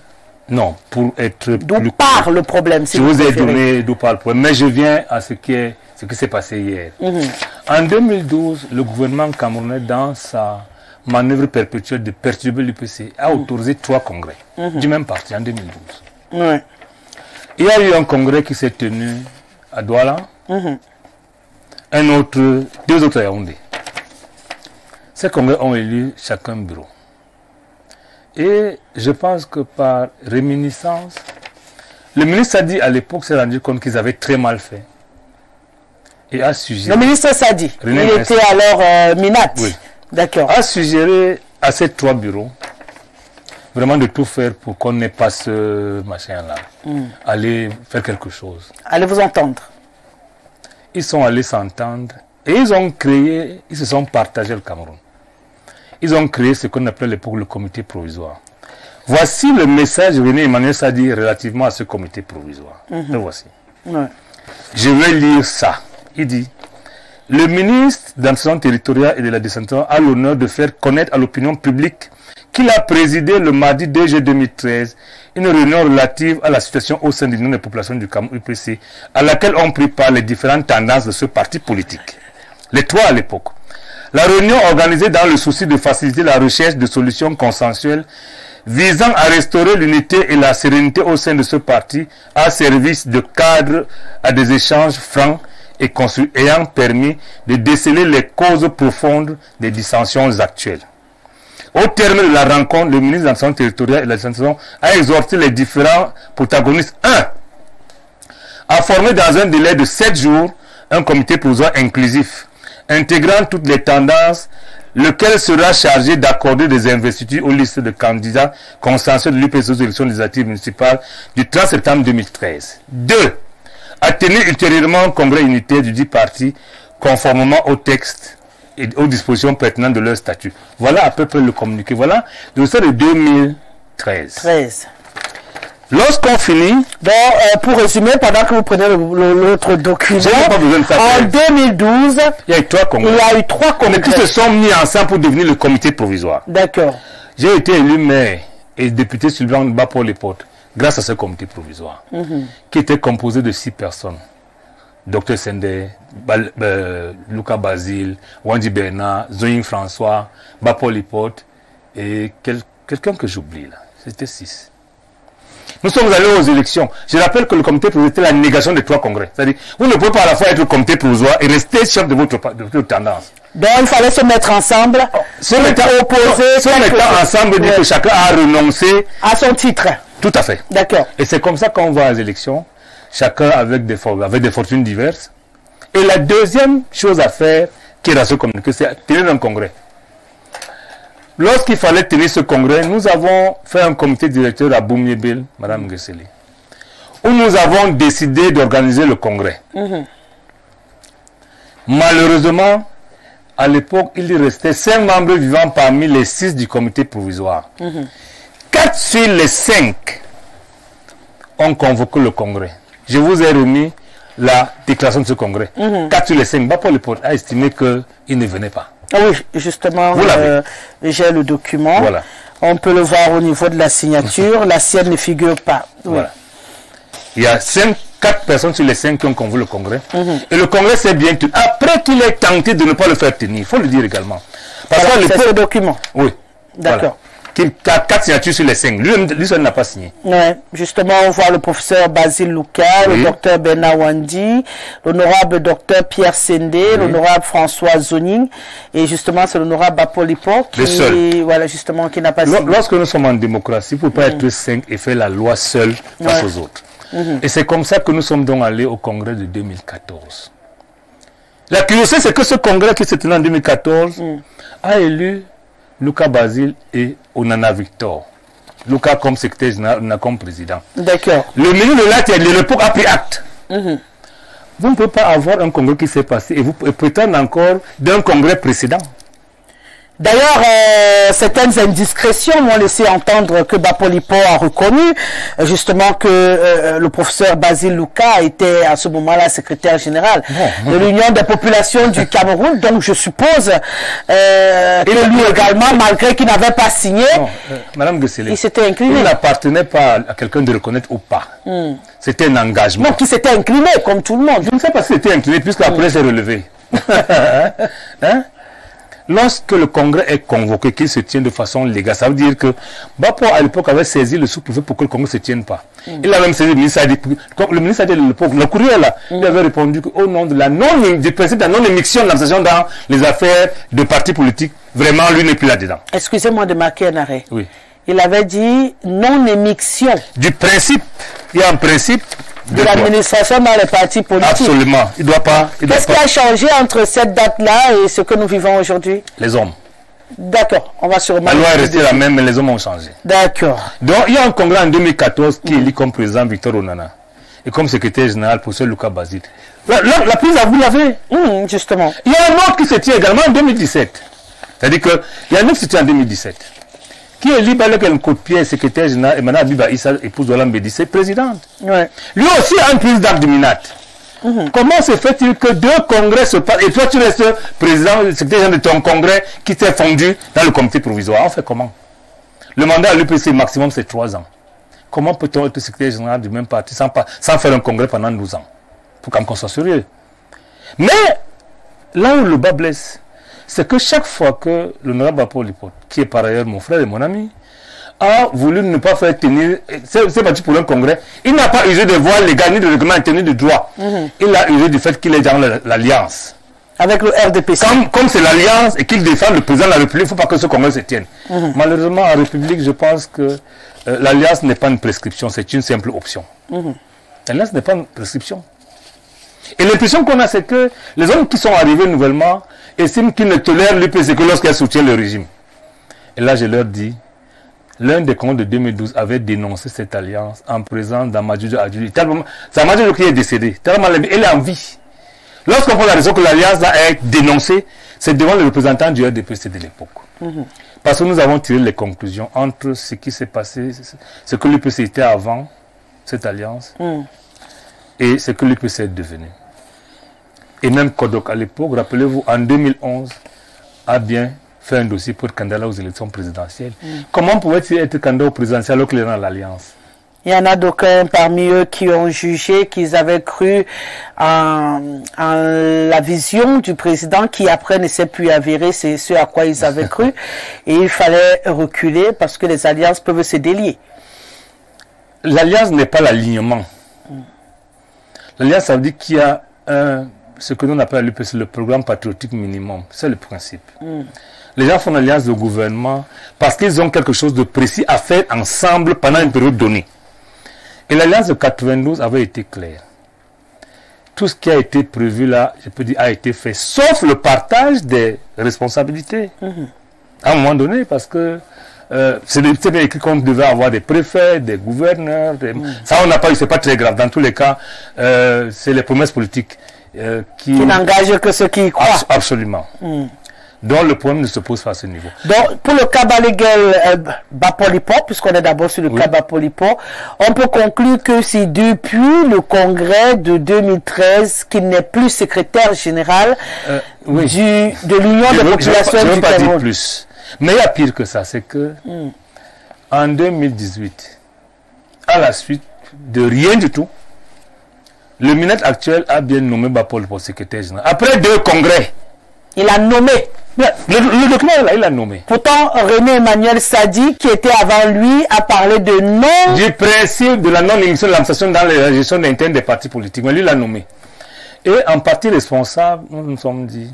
Non, pour être d'où part le problème? Je vous ai donné d'où part le problème, mais je viens à ce qui s'est passé hier. En 2012, le gouvernement camerounais, dans sa manœuvre perpétuelle de perturber l'UPC, a autorisé 3 congrès du même parti en 2012. Il y a eu un congrès qui s'est tenu à Douala, un autre, 2 autres à Yaoundé. Ces congrès ont élu chacun bureau. Et je pense que par réminiscence, le ministre Sadi à l'époque s'est rendu compte qu'ils avaient très mal fait. Et a suggéré... Le ministre Sadi, il était alors Minat. Oui. D'accord. A suggéré à ces 3 bureaux vraiment de tout faire pour qu'on n'ait pas ce machin-là. Aller faire quelque chose. Allez vous entendre. Ils sont allés s'entendre et ils se sont partagés le Cameroun. Ils ont créé ce qu'on appelait à l'époque le comité provisoire. Voici le message de René Emmanuel Sadi relativement à ce comité provisoire. Le voici. Je vais lire ça. Il dit: le ministre de l'administration territoriale et de la décentralisation a l'honneur de faire connaître à l'opinion publique qu'il a présidé le mardi 2 juillet 2013 une réunion relative à la situation au sein de l'Union des populations du Cameroun UPC, à laquelle ont pris part les différentes tendances de ce parti politique. Les 3 à l'époque. La réunion organisée dans le souci de faciliter la recherche de solutions consensuelles visant à restaurer l'unité et la sérénité au sein de ce parti a servi de cadre à des échanges francs et construits ayant permis de déceler les causes profondes des dissensions actuelles. Au terme de la rencontre, le ministre de l'administration territoriale et de la décentralisation a exhorté les différents protagonistes 1. à former dans un délai de 7 jours un comité provisoire inclusif intégrant toutes les tendances, lequel sera chargé d'accorder des investitures aux listes de candidats consensuels de l'UPC aux élections législatives municipales du 30 septembre 2013. 2. À tenir ultérieurement un congrès unitaire du dit parti conformément au texte et aux dispositions pertinentes de leur statut. Voilà à peu près le communiqué. Voilà le dossier de 2013. Lorsqu'on finit... Donc, pour résumer, pendant que vous prenez l'autre document, pas besoin de en 2012, il y a eu 3 congrès. Il y a eu 3 congrès. Mais qui se sont mis ensemble pour devenir le comité provisoire. D'accord. J'ai été élu maire et député Sylvain Bapo-les-Portes grâce à ce comité provisoire, qui était composé de 6 personnes. Dr Sende, Lucas Basile, Wandi Bernard, Zoïne François, Bapo-les-Portes et quelqu'un que j'oublie là. C'était 6. Nous sommes allés aux élections. Je rappelle que le comité provisoire était la négation des 3 congrès. C'est-à-dire, vous ne pouvez pas à la fois être comité provisoire et rester chef de votre tendance. Donc il fallait se mettre ensemble, se mettre ensemble, dire que chacun a renoncé à son titre. Tout à fait. D'accord. Et c'est comme ça qu'on va aux élections, chacun avec des fortunes diverses. Et la deuxième chose à faire, qui est dans ce communiqué, c'est tenir un congrès. Lorsqu'il fallait tenir ce congrès, nous avons fait un comité directeur à Boumiébel, Madame Gesselé, où nous avons décidé d'organiser le congrès. Malheureusement, à l'époque, il restait 5 membres vivants parmi les 6 du comité provisoire. 4 sur les 5 ont convoqué le congrès. Je vous ai remis la déclaration de ce congrès. 4 sur les 5, Bapo-les-Portes a estimé qu'il ne venait pas. Ah oui, justement, j'ai le document. Voilà. On peut le voir au niveau de la signature. La sienne ne figure pas. Oui. Voilà. Il y a 4 personnes sur les 5 qui ont convoqué le congrès. Et le congrès s'est bien tenu. Après qu'il ait tenté de ne pas le faire tenir, il faut le dire également. Parce que c'est le document. Oui. D'accord. Voilà. Qui a 4 signatures sur les 5. Lui seul n'a pas signé. Ouais, justement, on voit le professeur Basile Lucas, le docteur Bernard Wandi, l'honorable docteur Pierre Sendé, l'honorable François Zoning, et justement, c'est l'honorable Bapo-les-Portes qui, voilà, justement, qui n'a pas signé. Lorsque nous sommes en démocratie, il ne faut pas être 5 et faire la loi seule face aux autres. Et c'est comme ça que nous sommes donc allés au congrès de 2014. La curiosité, c'est que ce congrès qui s'est tenu en 2014 a élu Lucas Basile et Onana Victor, Luka comme secrétaire général, Onana comme président. D'accord. Le ministre de l'époque a pris acte. Vous ne pouvez pas avoir un congrès qui s'est passé et vous prétendre encore d'un congrès précédent. D'ailleurs, certaines indiscrétions m'ont laissé entendre que Bapolipo a reconnu justement que le professeur Basile Luka était à ce moment-là secrétaire général de l'Union des populations du Cameroun. Donc je suppose que lui également, malgré qu'il n'avait pas signé, Madame Gesselé, il s'était incliné. Il n'appartenait pas à quelqu'un de reconnaître ou pas. C'était un engagement. Donc il s'était incliné comme tout le monde. Je ne sais pas si c'était incliné puisque après j'ai relevé. Lorsque le congrès est convoqué, qu'il se tient de façon légale, ça veut dire que Bapo à l'époque avait saisi le sous-préfet pour que le congrès ne se tienne pas. Il a même saisi le ministre Adi. Le ministre Adi, le courrier là, il avait répondu qu'au nom de du principe de la non-émission de l'administration dans les affaires de partis politiques, vraiment lui n'est plus là-dedans. Excusez-moi de marquer un arrêt. Oui. Il avait dit non-émission. Du principe, il y a un principe de l'administration dans les partis politiques. Absolument. Il doit pas. Qu'est-ce qui a changé entre cette date-là et ce que nous vivons aujourd'hui? Les hommes. D'accord. On va sûrement. La loi est restée la même, mais les hommes ont changé. D'accord. Donc, il y a un congrès en 2014 qui élit comme président Victor Onana et comme secrétaire général professeur Luka Basile. La prise à vous l'avez. Justement. Il y a un autre qui se tient également en 2017. C'est-à-dire qu'il y a un autre qui se tient en 2017. Qui est libre avec un copier secrétaire général, et maintenant Abiba Issa, épouse de Mbedi, c'est présidente. Ouais. Lui aussi a une prise d'acte du Minat. Comment se fait-il que deux congrès se passent et toi tu restes président, secrétaire général de ton congrès qui s'est fondu dans le comité provisoire? On fait comment? Le mandat à l'UPC maximum c'est 3 ans. Comment peut-on être secrétaire général du même parti sans faire un congrès pendant 12 ans? Il faut quand même qu'on soit sérieux. Mais là où le bas blesse, c'est que chaque fois que l'honorable Bapolipo, qui est par ailleurs mon frère et mon ami, a voulu ne pas faire tenir, c'est parti pour un congrès, il n'a pas usé de voie légale ni de règlement interne de droit. Il a usé du fait qu'il est dans l'alliance. Avec le RDPC. Comme c'est l'alliance et qu'il défend le président de la République, il ne faut pas que ce congrès se tienne. Malheureusement, en République, je pense que l'alliance n'est pas une prescription, c'est une simple option. L'alliance n'est pas une prescription. Et l'impression qu'on a, c'est que les hommes qui sont arrivés nouvellement estiment qu'ils ne tolèrent l'UPC que lorsqu'ils soutiennent le régime. Et là, je leur dis, l'un des congrès de 2012 avait dénoncé cette alliance en présence d'Amadou Adjuli. C'est Amadou qui est décédé. Tellement elle est en vie. Lorsqu'on prend la raison que l'alliance a été dénoncée, c'est devant le représentant du RDPC de l'époque. Parce que nous avons tiré les conclusions entre ce qui s'est passé, ce que l'UPC était avant cette alliance, et ce que l'UPC est devenu. Et même Kodok à l'époque, rappelez-vous, en 2011, a bien fait un dossier pour être candidat aux élections présidentielles. Comment pouvait-il être candidat aux présidentielles alors qu'il est dans l'alliance? Il y en a d'aucuns parmi eux qui ont jugé qu'ils avaient cru en la vision du président qui après ne s'est plus avéré, c'est ce à quoi ils avaient cru. Et il fallait reculer parce que les alliances peuvent se délier. L'alliance n'est pas l'alignement. L'alliance, ça veut dire qu'il y a ce que nous appelons à l'UPC le programme patriotique minimum. C'est le principe. Les gens font l'alliance de gouvernement parce qu'ils ont quelque chose de précis à faire ensemble pendant une période donnée. Et l'alliance de 92 avait été claire. Tout ce qui a été prévu là, je peux dire, a été fait, sauf le partage des responsabilités. À un moment donné, parce que c'est bien écrit qu'on devait avoir des préfets, des gouverneurs. Ça, on n'a pas eu, c'est pas très grave. Dans tous les cas, c'est les promesses politiques qui n'engagent que ceux qui y croient. Absolument. Donc le problème ne se pose pas à ce niveau. Donc pour le cas Bapolipo, puisqu'on est d'abord sur le cas Bapolipo, on peut conclure que c'est depuis le congrès de 2013 qu'il n'est plus secrétaire général de l'Union des populations du Cameroun. Je ne veux pas dire plus. Mais il y a pire que ça, c'est que en 2018, à la suite de rien du tout, le ministre actuel a bien nommé Bapolipo secrétaire général. Après 2 congrès. Il a nommé. Le document là, il a nommé. Pourtant, René Emmanuel Sadi, qui était avant lui, a parlé de non... Du principe de la non-émission de l'administration dans la gestion interne des partis politiques. Mais lui, il l'a nommé. Et en partie responsable, nous nous sommes dit,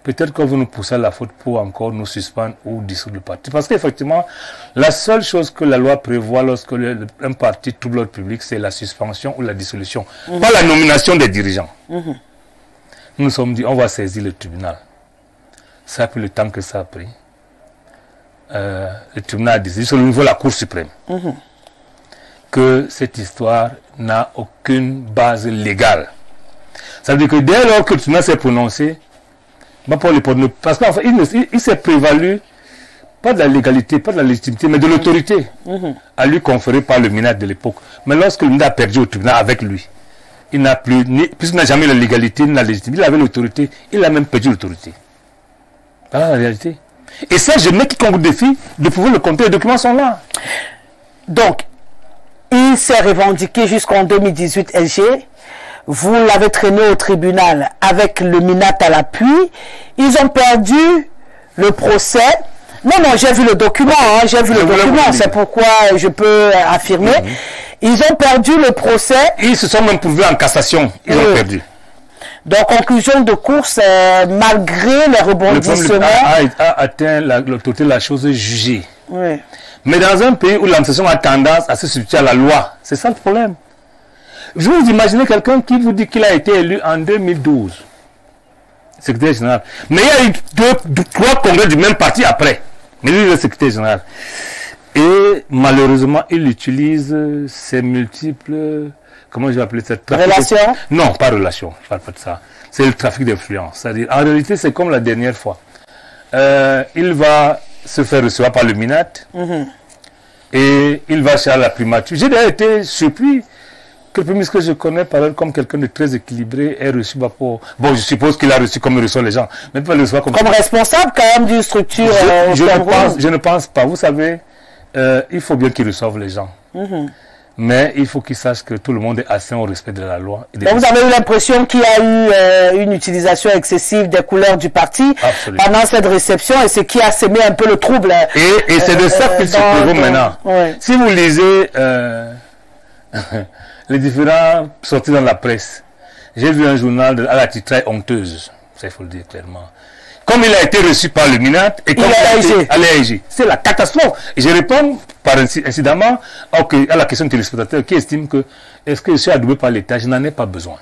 peut-être que vous nous poussez à la faute pour encore nous suspendre ou dissoudre le parti. Parce qu'effectivement, la seule chose que la loi prévoit lorsque un parti trouble l'ordre public, c'est la suspension ou la dissolution. Pas la nomination des dirigeants. Nous nous sommes dit, on va saisir le tribunal. Ça a pris le temps que ça a pris. le tribunal a décidé, sur le niveau de la Cour suprême, que cette histoire n'a aucune base légale. Ça veut dire que dès lors que le tribunal s'est prononcé, parce qu'en fait, il s'est prévalu pas de la légalité, pas de la légitimité, mais de l'autorité à lui conférée par le MINAT de l'époque. Mais lorsque le MINAT a perdu au tribunal avec lui, il n'a plus, puisqu'il n'a jamais la légalité ni la légitimité, il avait l'autorité, il a même perdu l'autorité. Voilà la réalité. Et ça, je mets quiconque défi de pouvoir le compter, les documents sont là. Donc, il s'est revendiqué jusqu'en 2018 LG. Vous l'avez traîné au tribunal avec le MINAT à l'appui. Ils ont perdu le procès. Non, j'ai vu le document, j'ai vu le document, c'est pourquoi je peux affirmer. Ils ont perdu le procès. Ils se sont même prouvés en cassation, ils ont perdu. Donc, conclusion de course, malgré les rebondissements... a atteint l'autorité de la chose jugée. Oui. Mais dans un pays où l'administration a tendance à se substituer à la loi, c'est ça le problème. Je vous imaginez quelqu'un qui vous dit qu'il a été élu en 2012, secrétaire général. Mais il y a eu 3 congrès du même parti après. Mais lui, il est le secrétaire général. Et malheureusement, il utilise ces multiples... Comment je vais appeler ça? Relations? Non, pas relation. Je parle pas de ça. C'est le trafic d'influence. C'est-à-dire, en réalité, c'est comme la dernière fois. Il va se faire recevoir par le MINAT et il va chez la primature. J'ai déjà été surpris que le premier ministre que je connais parle comme quelqu'un de très équilibré est reçu pour... Bon, je suppose qu'il a reçu comme il reçoit les gens, mais pas le recevoir comme responsable quand même d'une structure. Je ne pense pas. Vous savez, il faut bien qu'il reçoive les gens. Mais il faut qu'il sache que tout le monde est assis au respect de la loi. Donc vous avez eu l'impression qu'il y a eu une utilisation excessive des couleurs du parti pendant cette réception et ce qui a semé un peu le trouble. Et c'est de ça qu'il se prévaut maintenant. Ouais. Si vous lisez les différents sorties dans la presse, j'ai vu un journal à la titraille honteuse, ça il faut le dire clairement. Comme il a été reçu par le MINAT et comme il a l'AIG. C'est la catastrophe. Et je réponds par incidemment à la question du téléspectateur qui estime que est-ce que je suis adoubé par l'État? Je n'en ai pas besoin.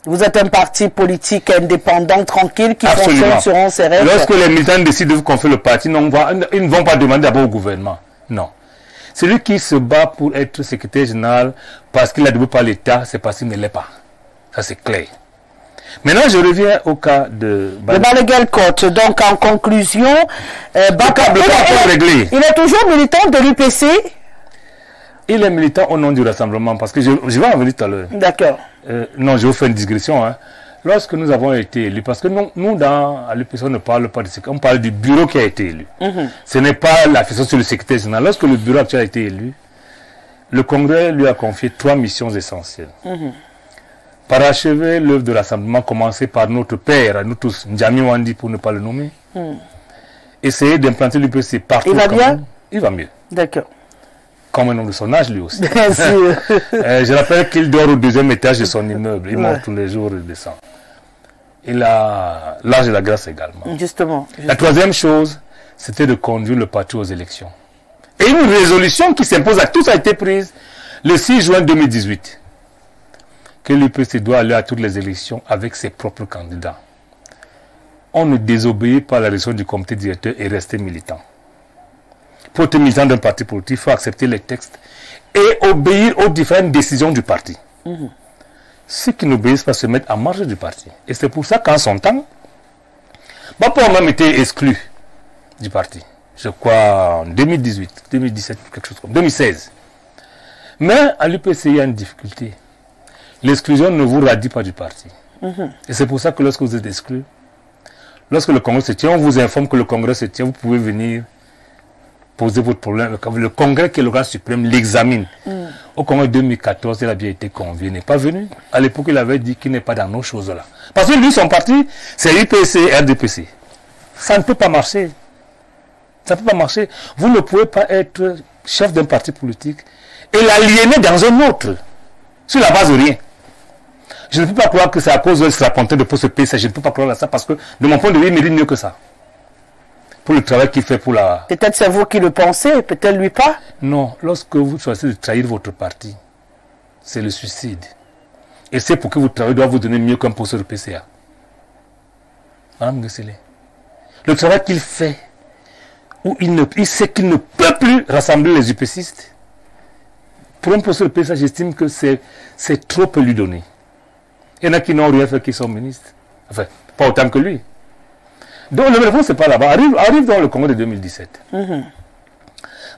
Vous êtes un parti politique indépendant, tranquille, qui fonctionne selon ses règles. Lorsque les militants décident de vous confier le parti, ils ne vont pas demander d'abord au gouvernement. Non. Celui qui se bat pour être secrétaire général parce qu'il est adoubé par l'État, c'est parce qu'il ne l'est pas. Ça c'est clair. Maintenant, je reviens au cas de Balaguel-Côte. Donc, en conclusion, il est toujours militant de l'UPC. Il est militant au nom du rassemblement, parce que je vais en venir tout à l'heure. D'accord. Non, je vous fais une digression. Lorsque nous avons été élus, parce que nous à l'UPC, on ne parle pas de ce on parle du bureau qui a été élu. Ce n'est pas la question sur le secrétaire général. Lorsque le bureau actuel a été élu, le Congrès lui a confié 3 missions essentielles. Parachever l'œuvre de rassemblement commencée par notre père, nous tous, Ndjami Wandi pour ne pas le nommer. Essayer d'implanter l'UPC partout. Il va bien? Il va mieux. D'accord. Comme un homme de son âge, lui aussi. Bien sûr. Je rappelle qu'il dort au 2e étage de son immeuble. Il monte tous les jours, il descend. Il a l'âge et la grâce également. Justement. La 3e chose, c'était de conduire le parti aux élections. Et une résolution qui s'impose à tous a été prise le 6 juin 2018. Que l'UPC doit aller à toutes les élections avec ses propres candidats. On ne désobéit pas à la résolution du comité directeur et rester militant. Pour être militant d'un parti politique, il faut accepter les textes et obéir aux différentes décisions du parti. Ceux qui n'obéissent pas se mettent en marge du parti. Et c'est pour ça qu'en son temps, Bapou a même été exclu du parti. Je crois en 2018, 2017, quelque chose comme 2016. Mais à l'UPC, il y a une difficulté. L'exclusion ne vous radie pas du parti. Et c'est pour ça que lorsque vous êtes exclu, lorsque le Congrès se tient, on vous informe que le Congrès se tient, vous pouvez venir poser votre problème. Le Congrès, qui est l'organe suprême, l'examine. Au Congrès 2014, il a bien été convié, il n'est pas venu. À l'époque, il avait dit qu'il n'est pas dans nos choses-là. Parce que lui, son parti, c'est l'UPC et RDPC. Ça ne peut pas marcher. Ça ne peut pas marcher. Vous ne pouvez pas être chef d'un parti politique et l'aliéner dans un autre, sur la base de rien. Je ne peux pas croire que c'est à cause de strapontin de poste PC. Je ne peux pas croire à ça parce que, de mon point de vue, il mérite mieux que ça. Pour le travail qu'il fait pour la... Peut-être c'est vous qui le pensez, peut-être lui pas. Non, lorsque vous choisissez de trahir votre parti, c'est le suicide. Et c'est pour que votre travail doit vous donner mieux qu'un poste de PCA. Madame Gesselé, le travail qu'il fait où il sait qu'il ne peut plus rassembler les UPCistes. Pour un poste de PSA, j'estime que c'est trop peu lui donner. Il y en a qui n'ont rien fait, qui sont ministres. Enfin, pas autant que lui. Donc le réponse, c'est pas là-bas. Arrive dans le Congrès de 2017.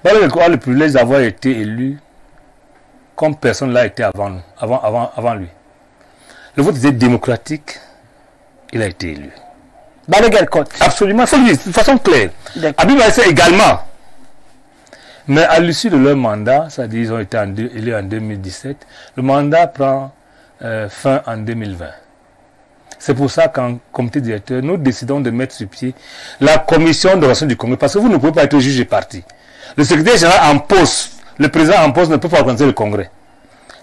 Balaguel a le privilège d'avoir été élu comme personne l'a été avant lui. Le vote était démocratique, il a été élu. Balaguel Côte. Absolument, c'est lui, de façon claire. Habib Aïssa également. Mais à l'issue de leur mandat, c'est-à-dire ils ont été élus en 2017, le mandat prend fin en 2020. C'est pour ça qu'en comité directeur, nous décidons de mettre sur pied la commission d'organisation du Congrès, parce que vous ne pouvez pas être juge et parti. Le secrétaire général en poste, le président en poste ne peut pas organiser le Congrès.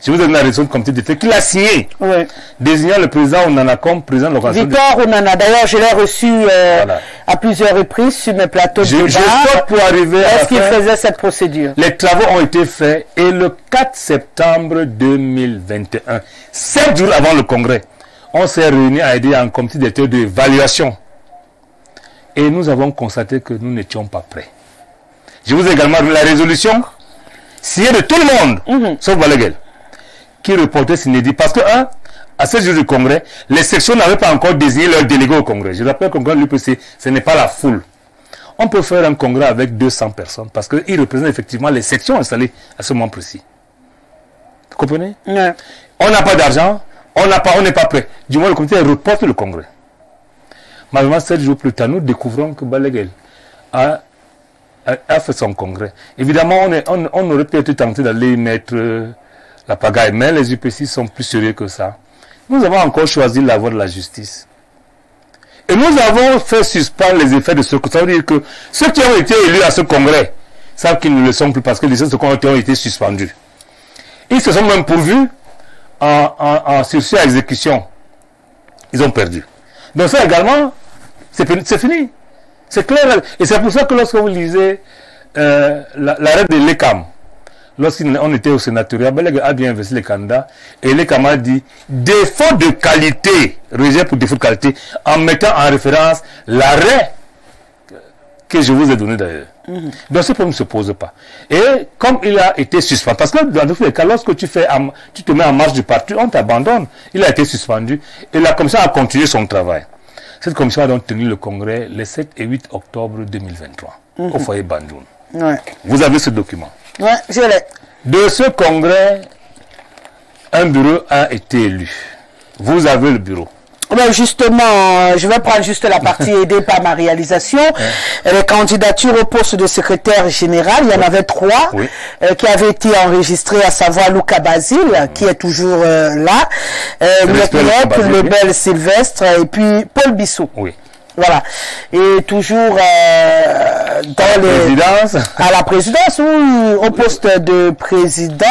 Je vous donne la résolution du comité directeur qu'il a signé, désignant le président Onana comme président de l'organisation. Victor Onana, d'ailleurs, je l'ai reçu à plusieurs reprises sur mes plateaux de débat. Je saute pour arriver à Est-ce qu'il faisait cette procédure? Les travaux ont été faits et le 4 septembre 2021, 7 jours avant le Congrès, on s'est réunis à aider un comité directeur d'évaluation. Et nous avons constaté que nous n'étions pas prêts. Je vous ai également donné la résolution signée de tout le monde, sauf Balaguel, qui reportait Sinédi. Parce que, à 7 jours du Congrès, les sections n'avaient pas encore désigné leur délégué au Congrès. Je rappelle qu'au Congrès, l'UPC, ce n'est pas la foule. On peut faire un Congrès avec 200 personnes parce qu'ils représentent effectivement les sections installées à ce moment précis. Vous comprenez? On n'a pas d'argent, on n'est pas prêt. Du moins, le comité reporte le Congrès. Malheureusement, 7 jours plus tard, nous découvrons que Balaguel a fait son congrès. Évidemment, on aurait pu être tenté d'aller mettre la pagaille, mais les UPC sont plus sérieux que ça. Nous avons encore choisi la voie de la justice. Et nous avons fait suspendre les effets de ce congrès. Ça veut dire que ceux qui ont été élus à ce congrès savent qu'ils ne le sont plus parce que les autres congrès ont été suspendus. Ils se sont même pourvus en sursis à exécution. Ils ont perdu. Donc ça également, c'est fini. C'est clair. Et c'est pour ça que lorsque vous lisez l'arrêt de l'ECAM, lorsqu'on était au sénatoriat, Balaguel a bien investi les candidats et l'ECAM a dit défaut de qualité, rejet pour défaut de qualité, en mettant en référence l'arrêt que je vous ai donné d'ailleurs. Donc ce problème ne se pose pas. Et comme il a été suspendu, parce que dans tous les cas, lorsque tu te mets en marche du parti, on t'abandonne. Il a été suspendu et la commission a continué son travail. Cette commission a donc tenu le congrès les 7 et 8 octobre 2023 au foyer Bandoun. Vous avez ce document. Je l'ai. De ce congrès, un bureau a été élu. Vous avez le bureau. Mais justement, je vais prendre juste la partie aidée par ma réalisation. Les candidatures au poste de secrétaire général, il y en avait 3 qui avaient été enregistrées, à savoir Luca Basile, qui est toujours là, Lebel Sylvestre et puis Paul Bissou. Voilà. Et toujours dans à la présidence ou au poste de président,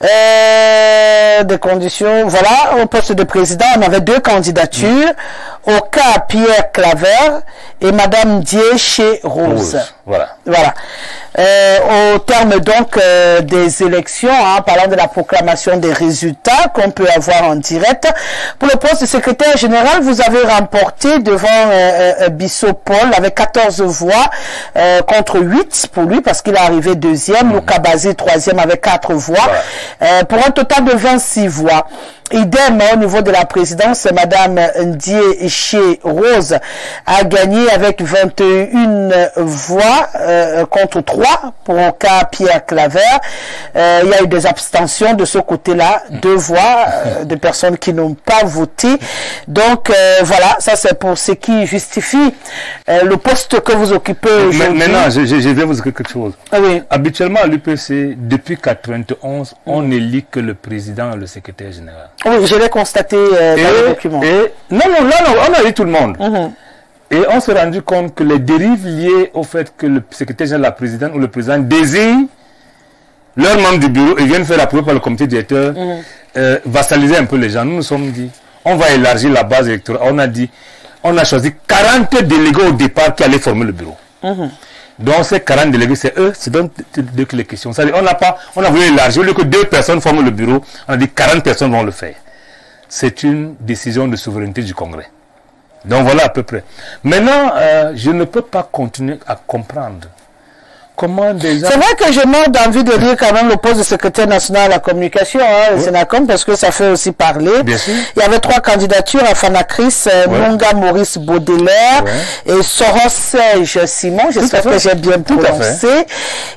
des conditions, voilà, au poste de président, on avait 2 candidatures, au cas Pierre Claver et Madame Dié Rose. Voilà. Au terme donc des élections, parlant de la proclamation des résultats qu'on peut avoir en direct, pour le poste de secrétaire général, vous avez remporté devant Bissot Paul avec 14 voix contre 8 pour lui parce qu'il est arrivé 2e, Luca Basile 3e avec 4 voix, pour un total de 26 voix. Idem au niveau de la présidence, Madame Ndié Rose a gagné avec 21 voix contre 3 pour le cas Pierre Claver. Il y a eu des abstentions de ce côté-là, 2 voix de personnes qui n'ont pas voté. Donc voilà, ça c'est pour ce qui justifie le poste que vous occupez aujourd'hui. Maintenant, je vais vous dire quelque chose. Habituellement à l'UPC, depuis 1991, on n'élit que le président et le secrétaire général. Oui, je l'ai constaté dans le document. Non, on a élu tout le monde. Et on s'est rendu compte que les dérives liées au fait que le secrétaire général, la présidente ou le président désigne leurs membres du bureau et viennent faire approuver par le comité directeur, vassaliser un peu les gens. Nous nous sommes dit, on va élargir la base électorale. On a choisi 40 délégués au départ qui allaient former le bureau. Donc ces 40 délégués, c'est eux, c'est donc les questions. On a voulu élargir, au lieu que 2 personnes forment le bureau, on a dit 40 personnes vont le faire. C'est une décision de souveraineté du Congrès. Donc voilà à peu près. Maintenant, je ne peux pas continuer à comprendre comment des gens... C'est vrai que je manque d'envie de dire quand même le poste de secrétaire national à la communication, hein, le Sénacom, parce que ça fait aussi parler. Bien sûr. Il y avait 3 candidatures à Fanacris, Nunga Maurice Baudelaire et Soros Serge Simon, j'espère que j'ai bien prononcé.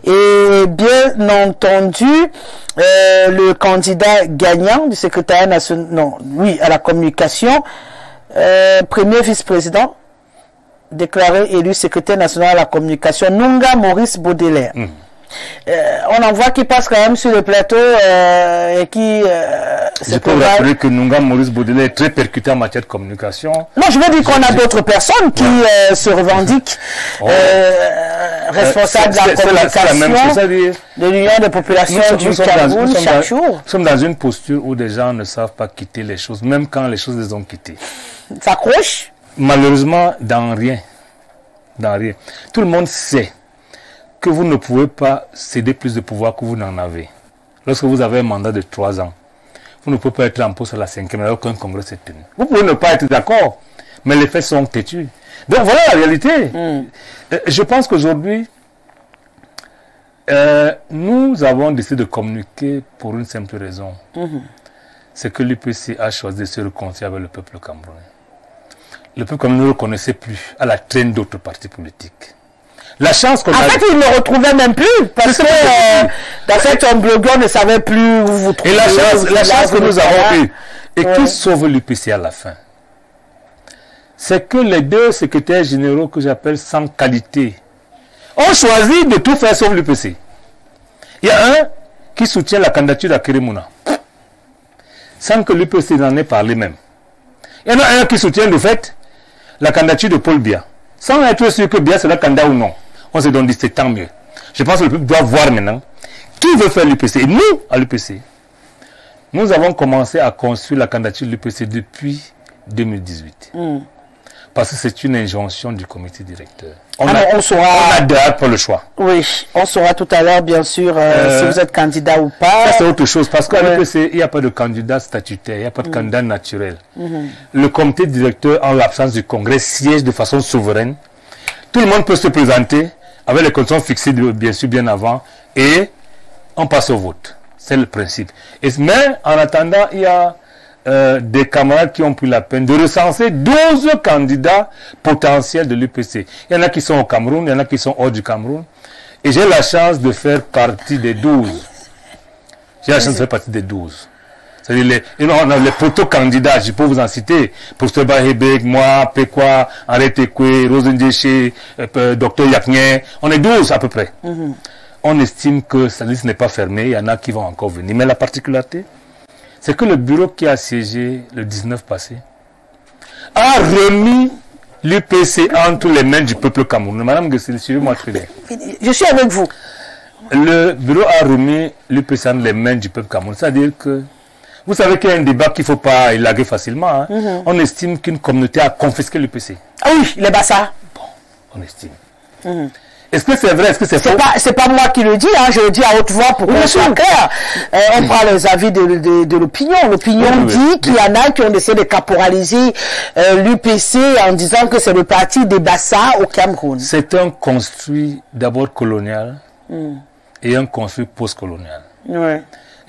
Et bien entendu, le candidat gagnant du secrétaire national, non, oui, à la communication, premier vice-président, déclaré élu secrétaire national à la communication, Nunga Maurice Baudelaire. On en voit qui passe quand même sur le plateau et qui... je peux vous rappeler que Nunga Maurice Baudelaire est très percuté en matière de communication. Non, je veux dire qu'on a d'autres personnes qui se revendiquent responsables de la communication de l'Union des populations du Cameroun chaque jour. Nous sommes dans une posture où des gens ne savent pas quitter les choses, même quand les choses les ont quittées. S'accroche? Malheureusement, dans rien. Dans rien. Tout le monde sait que vous ne pouvez pas céder plus de pouvoir que vous n'en avez. Lorsque vous avez un mandat de 3 ans, vous ne pouvez pas être en poste à la 5e alors qu'un congrès s'est tenu. Vous pouvez ne pas être d'accord, mais les faits sont têtus. Donc voilà la réalité. Je pense qu'aujourd'hui, nous avons décidé de communiquer pour une simple raison. C'est que l'UPC a choisi de se réconcilier avec le peuple camerounais. Le peuple camerounais ne le connaissait plus à la traîne d'autres partis politiques. La chance qu'on a... En fait, il ne le retrouvait même plus, parce que dans cette blogueur ne savait plus où vous trouvez. Et la chance que nous avons eue, et qui sauve l'UPC à la fin, c'est que les 2 secrétaires généraux que j'appelle sans qualité ont choisi de tout faire sauf l'UPC. Il y a un qui soutient la candidature d'Akeremouna, sans que l'UPC n'en ait parlé même. Il y en a un qui soutient de fait la candidature de Paul Biya, sans être sûr que Biya sera candidat ou non. On se donne dit c'est tant mieux. Je pense que le peuple doit voir maintenant qui veut faire l'UPC. Et nous, à l'UPC, nous avons commencé à construire la candidature de l'UPC depuis 2018. Parce que c'est une injonction du comité directeur. On a dehors pour le choix. Oui, on saura tout à l'heure, bien sûr, si vous êtes candidat ou pas. Ça, c'est autre chose. Parce qu'à l'UPC, il n'y a pas de candidat statutaire, il n'y a pas de candidat naturel. Le comité directeur, en l'absence du congrès, siège de façon souveraine. Tout le monde peut se présenter avec les conditions fixées, bien sûr, bien avant. Et on passe au vote. C'est le principe. Mais en attendant, il y a des camarades qui ont pris la peine de recenser 12 candidats potentiels de l'UPC. Il y en a qui sont au Cameroun, il y en a qui sont hors du Cameroun. Et j'ai la chance de faire partie des 12. J'ai la chance de faire partie des 12. C'est-à-dire, on a les proto-candidats, je peux vous en citer. Professeur Bahebek, moi, Pekwa, Henri Tekwe, Rosendeche, Dr Yaknye. On est 12 à peu près. On estime que sa liste n'est pas fermée, il y en a qui vont encore venir. Mais la particularité, c'est que le bureau qui a siégé le 19 passé a remis l'UPC entre les mains du peuple camerounais. Madame Gessel, suivez-moi très bien. Je suis avec vous. Le bureau a remis l'UPC entre les mains du peuple camerounais. C'est-à-dire que, vous savez qu'il y a un débat qu'il ne faut pas élaguer facilement. Hein. On estime qu'une communauté a confisqué l'UPC. Ah oui, les Bassa. Bon, on estime. Est-ce que c'est vrai? Est-ce que c'est faux? C'est pas moi qui le dis, hein, je le dis à haute voix pour qu'on soit clair. On prend les avis de l'opinion. L'opinion dit qu'il y en a qui ont essayé de caporaliser l'UPC en disant que c'est le parti des Bassa au Cameroun. C'est un construit d'abord colonial et un construit post-colonial.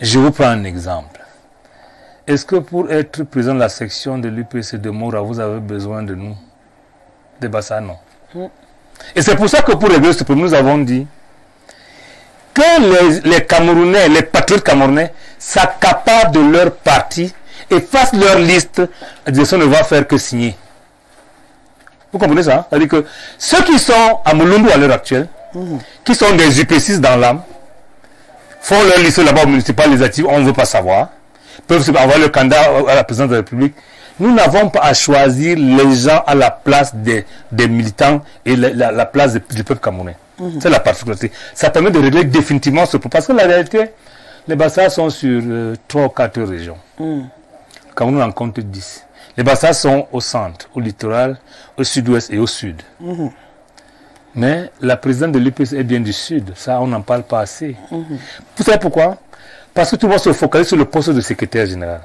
Je vous prends un exemple. Est-ce que pour être président de la section de l'UPC de Moura, vous avez besoin de nous? Des Bassa, non. Et c'est pour ça que pour régler ce problème, nous avons dit que les Camerounais, les patriotes camerounais, s'accaparent de leur parti et fassent leur liste. La direction ne va faire que signer. Vous comprenez ça? C'est-à-dire que ceux qui sont à Moulumbu à l'heure actuelle, qui sont des UPCistes dans l'âme, font leur liste là-bas au municipal législatif, on ne veut pas savoir, peuvent envoyer le candidat à la présidence de la République. Nous n'avons pas à choisir les gens à la place des militants et la place du peuple camerounais. C'est la particularité. Ça permet de régler définitivement ce problème. Parce que la réalité, les Bassa sont sur 3 ou 4 régions. Le Cameroun en compte 10. Les Bassa sont au centre, au littoral, au sud-ouest et au sud. Mais la présidente de l'UPC est bien du sud. Ça, on n'en parle pas assez. Vous savez pourquoi? Parce que tout le monde se focalise sur le poste de secrétaire général.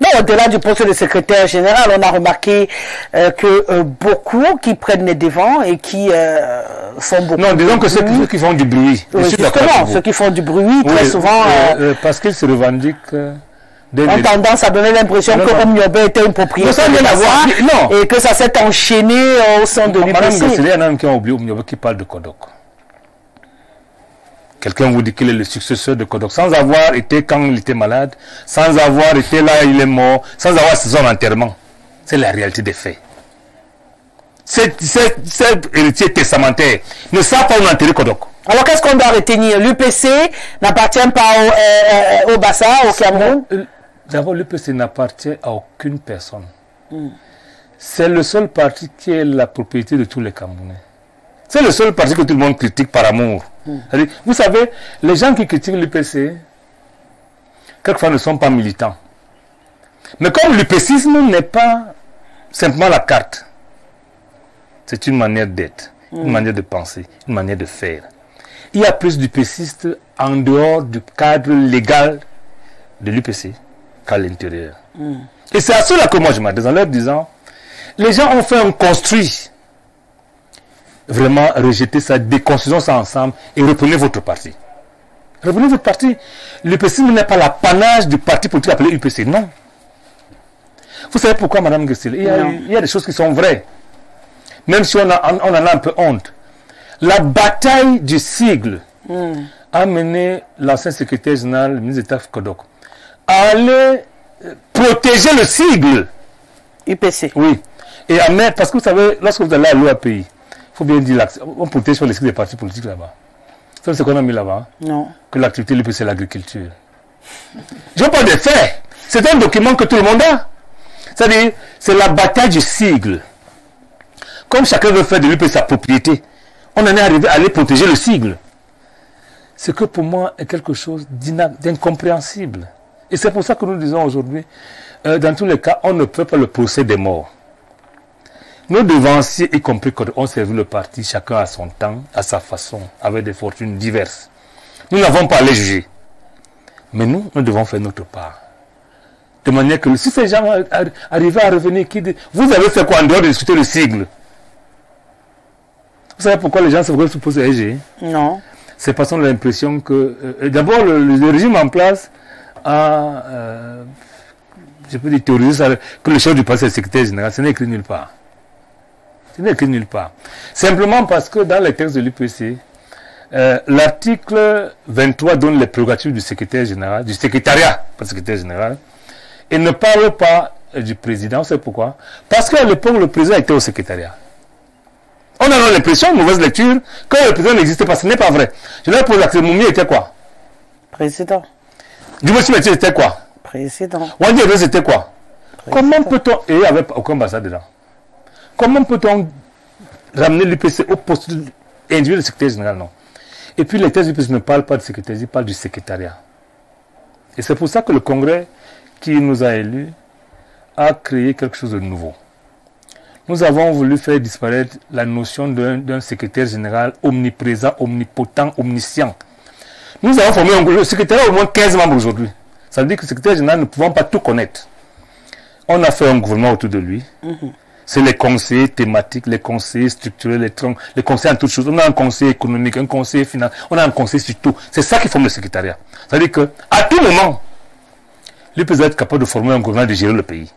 Non, au-delà du poste de secrétaire général, on a remarqué que beaucoup qui prennent les devants et qui font beaucoup. Non, disons que ceux qui font du bruit. Oui, justement, ceux qui font du bruit, très souvent... parce qu'ils se revendiquent... ont tendance à donner l'impression que Omniobé était une propriété et que ça s'est enchaîné au sein de l'UPC. Il y en a qui ont oublié Omniobé qui parle de Kodok. Quelqu'un vous dit qu'il est le successeur de Kodok, sans avoir été quand il était malade, sans avoir été là, il est mort, sans avoir son enterrement. C'est la réalité des faits. Cet héritier testamentaire ne savent pas où enterrer Kodok. Alors qu'est-ce qu'on doit retenir? L'UPC n'appartient pas au Bassa, au Cameroun? D'abord, l'UPC n'appartient à aucune personne. C'est le seul parti qui est la propriété de tous les Camerounais. C'est le seul parti que tout le monde critique par amour. Vous savez, les gens qui critiquent l'UPC, quelquefois ne sont pas militants. Mais comme l'UPCisme n'est pas simplement la carte, c'est une manière d'être, une manière de penser, une manière de faire. Il y a plus d'UPCistes en dehors du cadre légal de l'UPC qu'à l'intérieur. Et c'est à cela que moi je m'adresse en leur disant, les gens ont fait un construit. Vraiment rejeter ça, déconstruisons ça ensemble et reprenez votre parti. Reprenez votre parti. L'UPC n'est pas l'apanage du parti politique appelé UPC, non. Vous savez pourquoi, Madame Gessel, il y a des choses qui sont vraies. Même si on en a un peu honte. La bataille du sigle a mené l'ancien secrétaire général, le ministre d'État Kodok, à aller protéger le sigle. UPC. Oui. Et à mettre, parce que vous savez, lorsque vous allez à l'OAPI, il faut bien dire, on protège sur les sigles des partis politiques là-bas. Vous savez ce qu'on a mis là-bas? Non. Que l'activité l'UPC, c'est l'agriculture. Je ne veux pas de faits. C'est un document que tout le monde a. C'est-à-dire, c'est la bataille du sigle. Comme chacun veut faire de l'UPC sa propriété, on en est arrivé à aller protéger le sigle. Ce que pour moi est quelque chose d'incompréhensible. Et c'est pour ça que nous disons aujourd'hui, dans tous les cas, on ne peut pas le procès des morts. Nos devanciers, y compris quand on servi le parti, chacun à son temps, à sa façon, avec des fortunes diverses. Nous n'avons pas à les juger. Mais nous devons faire notre part. De manière que si ces gens arrivaient à revenir, vous avez fait quoi en dehors de discuter le sigle? Vous savez pourquoi les gens se posent EG? Non. C'est parce qu'on a l'impression que... D'abord, le régime en place a... je peux dire théoriser ça, que le chef du parti est le secrétaire général. Ce n'est écrit nulle part. Ce n'est écrit nulle part. Simplement parce que dans les textes de l'UPC, l'article 23 donne les prérogatives du secrétaire général, du secrétariat, pas du secrétaire général, et ne parle pas du président. C'est pourquoi? Parce qu'à l'époque, le président était au secrétariat. On a l'impression, une mauvaise lecture, que le président n'existait pas. Ce n'est pas vrai. Je leur pose la question, Moumi était quoi? Président. Dumosi Métier était quoi? Président. Wandi Ebele c'était quoi? Comment peut-on, et il n'y avait aucun ambassade dedans, comment peut-on ramener l'UPC au poste individuel du secrétaire général? Non. Et puis les thèses du l'UPC ne parlent pas du secrétaire, ils parlent du secrétariat. Et c'est pour ça que le Congrès qui nous a élus a créé quelque chose de nouveau. Nous avons voulu faire disparaître la notion d'un secrétaire général omniprésent, omnipotent, omniscient. Nous avons formé un secrétariat au moins 15 membres aujourd'hui. Ça veut dire que le secrétaire général ne pouvant pas tout connaître. On a fait un gouvernement autour de lui. C'est les conseillers thématiques, les conseillers structurels, les conseillers en toutes choses. On a un conseiller économique, un conseiller financier, on a un conseiller sur tout. C'est ça qui forme le secrétariat. Ça veut dire qu'à tout moment, lui peut être capable de former un gouvernement et de gérer le pays.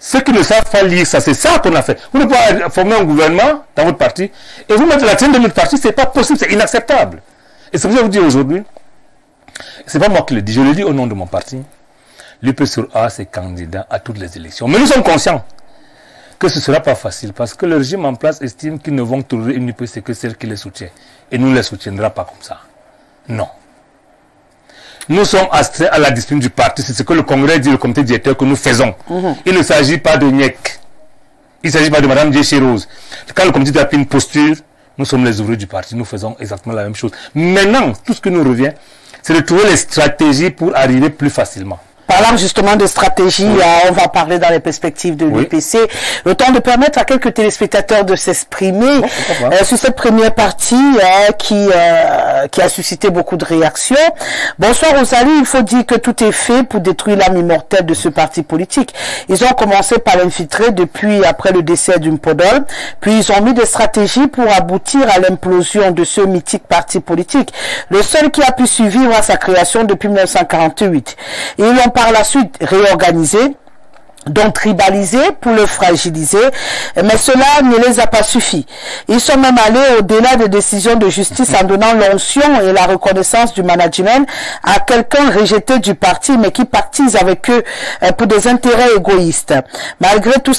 Ceux qui ne savent pas lire ça, c'est ça qu'on a fait. Vous ne pouvez pas former un gouvernement dans votre parti et vous mettre la tienne de notre parti, c'est pas possible, c'est inacceptable. Et c'est pour ça que je vous dis aujourd'hui, c'est pas moi qui le dis, je le dis au nom de mon parti. L'UPC a ses candidats à toutes les élections. Mais nous sommes conscients que ce ne sera pas facile parce que le régime en place estime qu'ils ne vont trouver une UPC que celle qui les soutient. Et nous ne les soutiendra pas comme ça. Non. Nous sommes astreints à la discipline du parti. C'est ce que le Congrès dit, le comité directeur, que nous faisons. Il ne s'agit pas de Niek. Il ne s'agit pas de Mme Djéché Rose. Quand le comité a pris une posture, nous sommes les ouvriers du parti. Nous faisons exactement la même chose. Maintenant, tout ce qui nous revient, c'est de trouver les stratégies pour arriver plus facilement. Parlant justement de stratégie, on va parler dans les perspectives de l'UPC. Le temps de permettre à quelques téléspectateurs de s'exprimer sur cette première partie qui a suscité beaucoup de réactions. Bonsoir Rosalie, il faut dire que tout est fait pour détruire l'âme immortelle de ce parti politique. Ils ont commencé par l'infiltrer depuis après le décès d'une Podol, puis ils ont mis des stratégies pour aboutir à l'implosion de ce mythique parti politique, le seul qui a pu survivre à sa création depuis 1948. Et ils l'ont par la suite réorganisé, donc tribalisé pour le fragiliser, mais cela ne les a pas suffi. Ils sont même allés au-delà des décisions de justice en donnant l'onction et la reconnaissance du management à quelqu'un rejeté du parti, mais qui pactise avec eux pour des intérêts égoïstes. Malgré toutes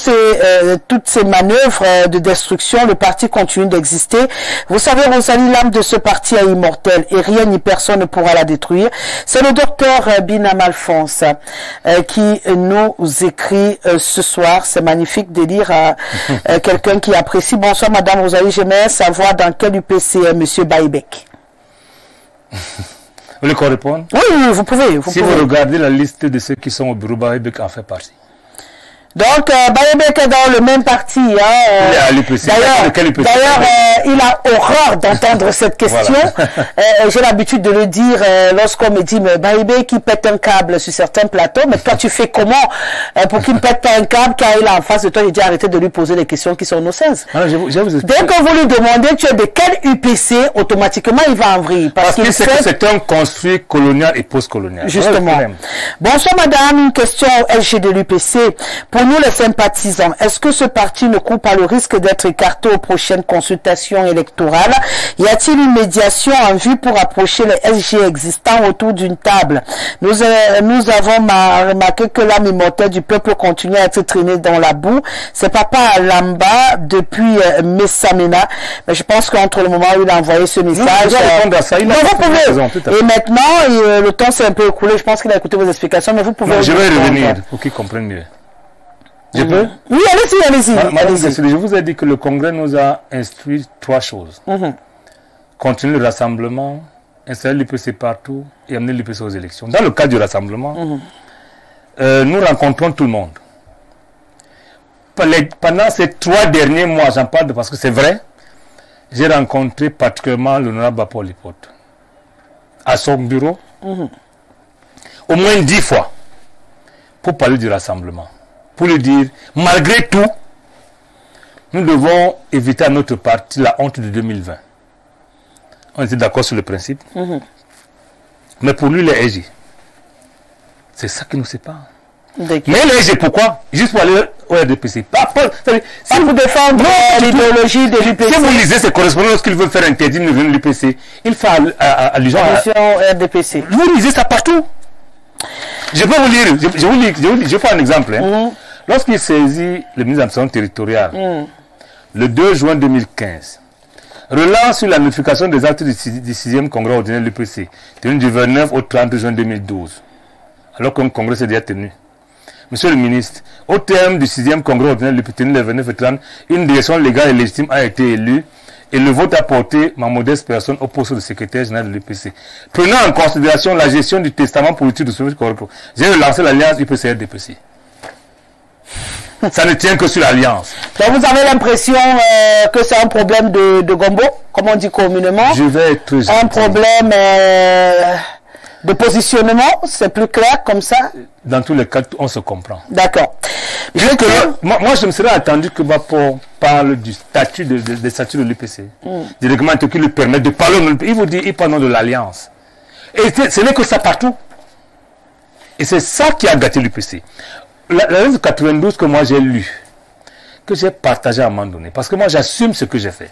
ces manœuvres de destruction, le parti continue d'exister. Vous savez, Rosalie, l'âme de ce parti est immortelle et rien ni personne ne pourra la détruire. C'est le docteur Binam Alphonse qui nous écrit ce soir. C'est magnifique de lire à quelqu'un qui apprécie. Bonsoir Madame Rosalie, j'aimerais savoir dans quel UPC est Monsieur Baïbek. Vous voulez qu'on réponde? Oui, vous pouvez. Si vous regardez la liste de ceux qui sont au bureau, Baïbek en fait partie. Donc, Baïbek est dans le même parti. Il est à l'UPC. D'ailleurs, il a horreur d'entendre cette question. Voilà. J'ai l'habitude de le dire lorsqu'on me dit, mais Baïbek qui pète un câble sur certains plateaux, mais toi tu fais comment pour qu'il ne pète pas un câble car il est en face de toi? J'ai dit arrêtez de lui poser des questions qui sont nocentes. Dès que vous lui demandez tu es de quel UPC, automatiquement il va en vrille. Parce que c'est un construit colonial et post-colonial. Justement. Bonsoir madame, une question au SG de l'UPC. Pour nous les sympathisants, est-ce que ce parti ne court pas le risque d'être écarté aux prochaines consultations électorales? Y a-t-il une médiation en vue pour approcher les SG existants autour d'une table? Nous avons remarqué que l'âme immortelle du peuple continue à être traînée dans la boue. C'est Papa Lamba depuis Messamena. Mais je pense qu'entre le moment où il a envoyé ce message... Et maintenant, le temps s'est un peu écoulé. Je pense qu'il a écouté vos explications, mais vous pouvez... Je vais revenir pour qu'il comprenne mieux. Je peux? Oui, allez-y. Madame Dessely, je vous ai dit que le Congrès nous a instruit 3 choses. Continuer le rassemblement, installer l'UPC partout et amener l'UPC aux élections. Dans le cadre du rassemblement, nous rencontrons tout le monde. Pendant ces 3 derniers mois, j'en parle parce que c'est vrai, j'ai rencontré particulièrement l'honorable Paul Lipote à son bureau, au moins 10 fois, pour parler du rassemblement. Pour lui dire, malgré tout, nous devons éviter à notre parti la honte de 2020. On était d'accord sur le principe. Mais pour lui, les EG, c'est ça qui nous sépare. Mais les EG, pourquoi? Juste pour aller au RDPC. Pas pour défendre l'idéologie de l'UPC. Si vous lisez ses correspondants, lorsqu'il veut faire interdire de venir l'UPC, il fait allusion au RDPC. Vous lisez ça partout. Je peux vous lire, je prends un exemple. Lorsqu'il saisit le ministre de l'administration territoriale, le 2 juin 2015, relance sur la notification des actes du 6e congrès ordinaire de l'UPC, tenu du 29 au 30 juin 2012, alors qu'un congrès s'est déjà tenu. Monsieur le ministre, au terme du 6e congrès ordinaire de l'UPC, tenu le 29 et 30, une direction légale et légitime a été élue et le vote a porté ma modeste personne au poste de secrétaire général de l'UPC. Prenant en considération la gestion du testament politique de ce corps, j'ai relancé l'alliance UPC-RDPC. Ça ne tient que sur l'alliance. Donc vous avez l'impression que c'est un problème de gombo, comme on dit communément. Je vais être un problème de positionnement, c'est plus clair comme ça. Dans tous les cas, on se comprend. D'accord. Moi, je me serais attendu que Bapo parle du statut des statuts de l'UPC, des règlements qui lui permettent de parler. Il vous dit, il parle de l'alliance. Et ce n'est que ça partout. Et c'est ça qui a gâté l'UPC. La lettre 92 que moi j'ai lue, que j'ai partagée à un moment donné, parce que moi j'assume ce que j'ai fait.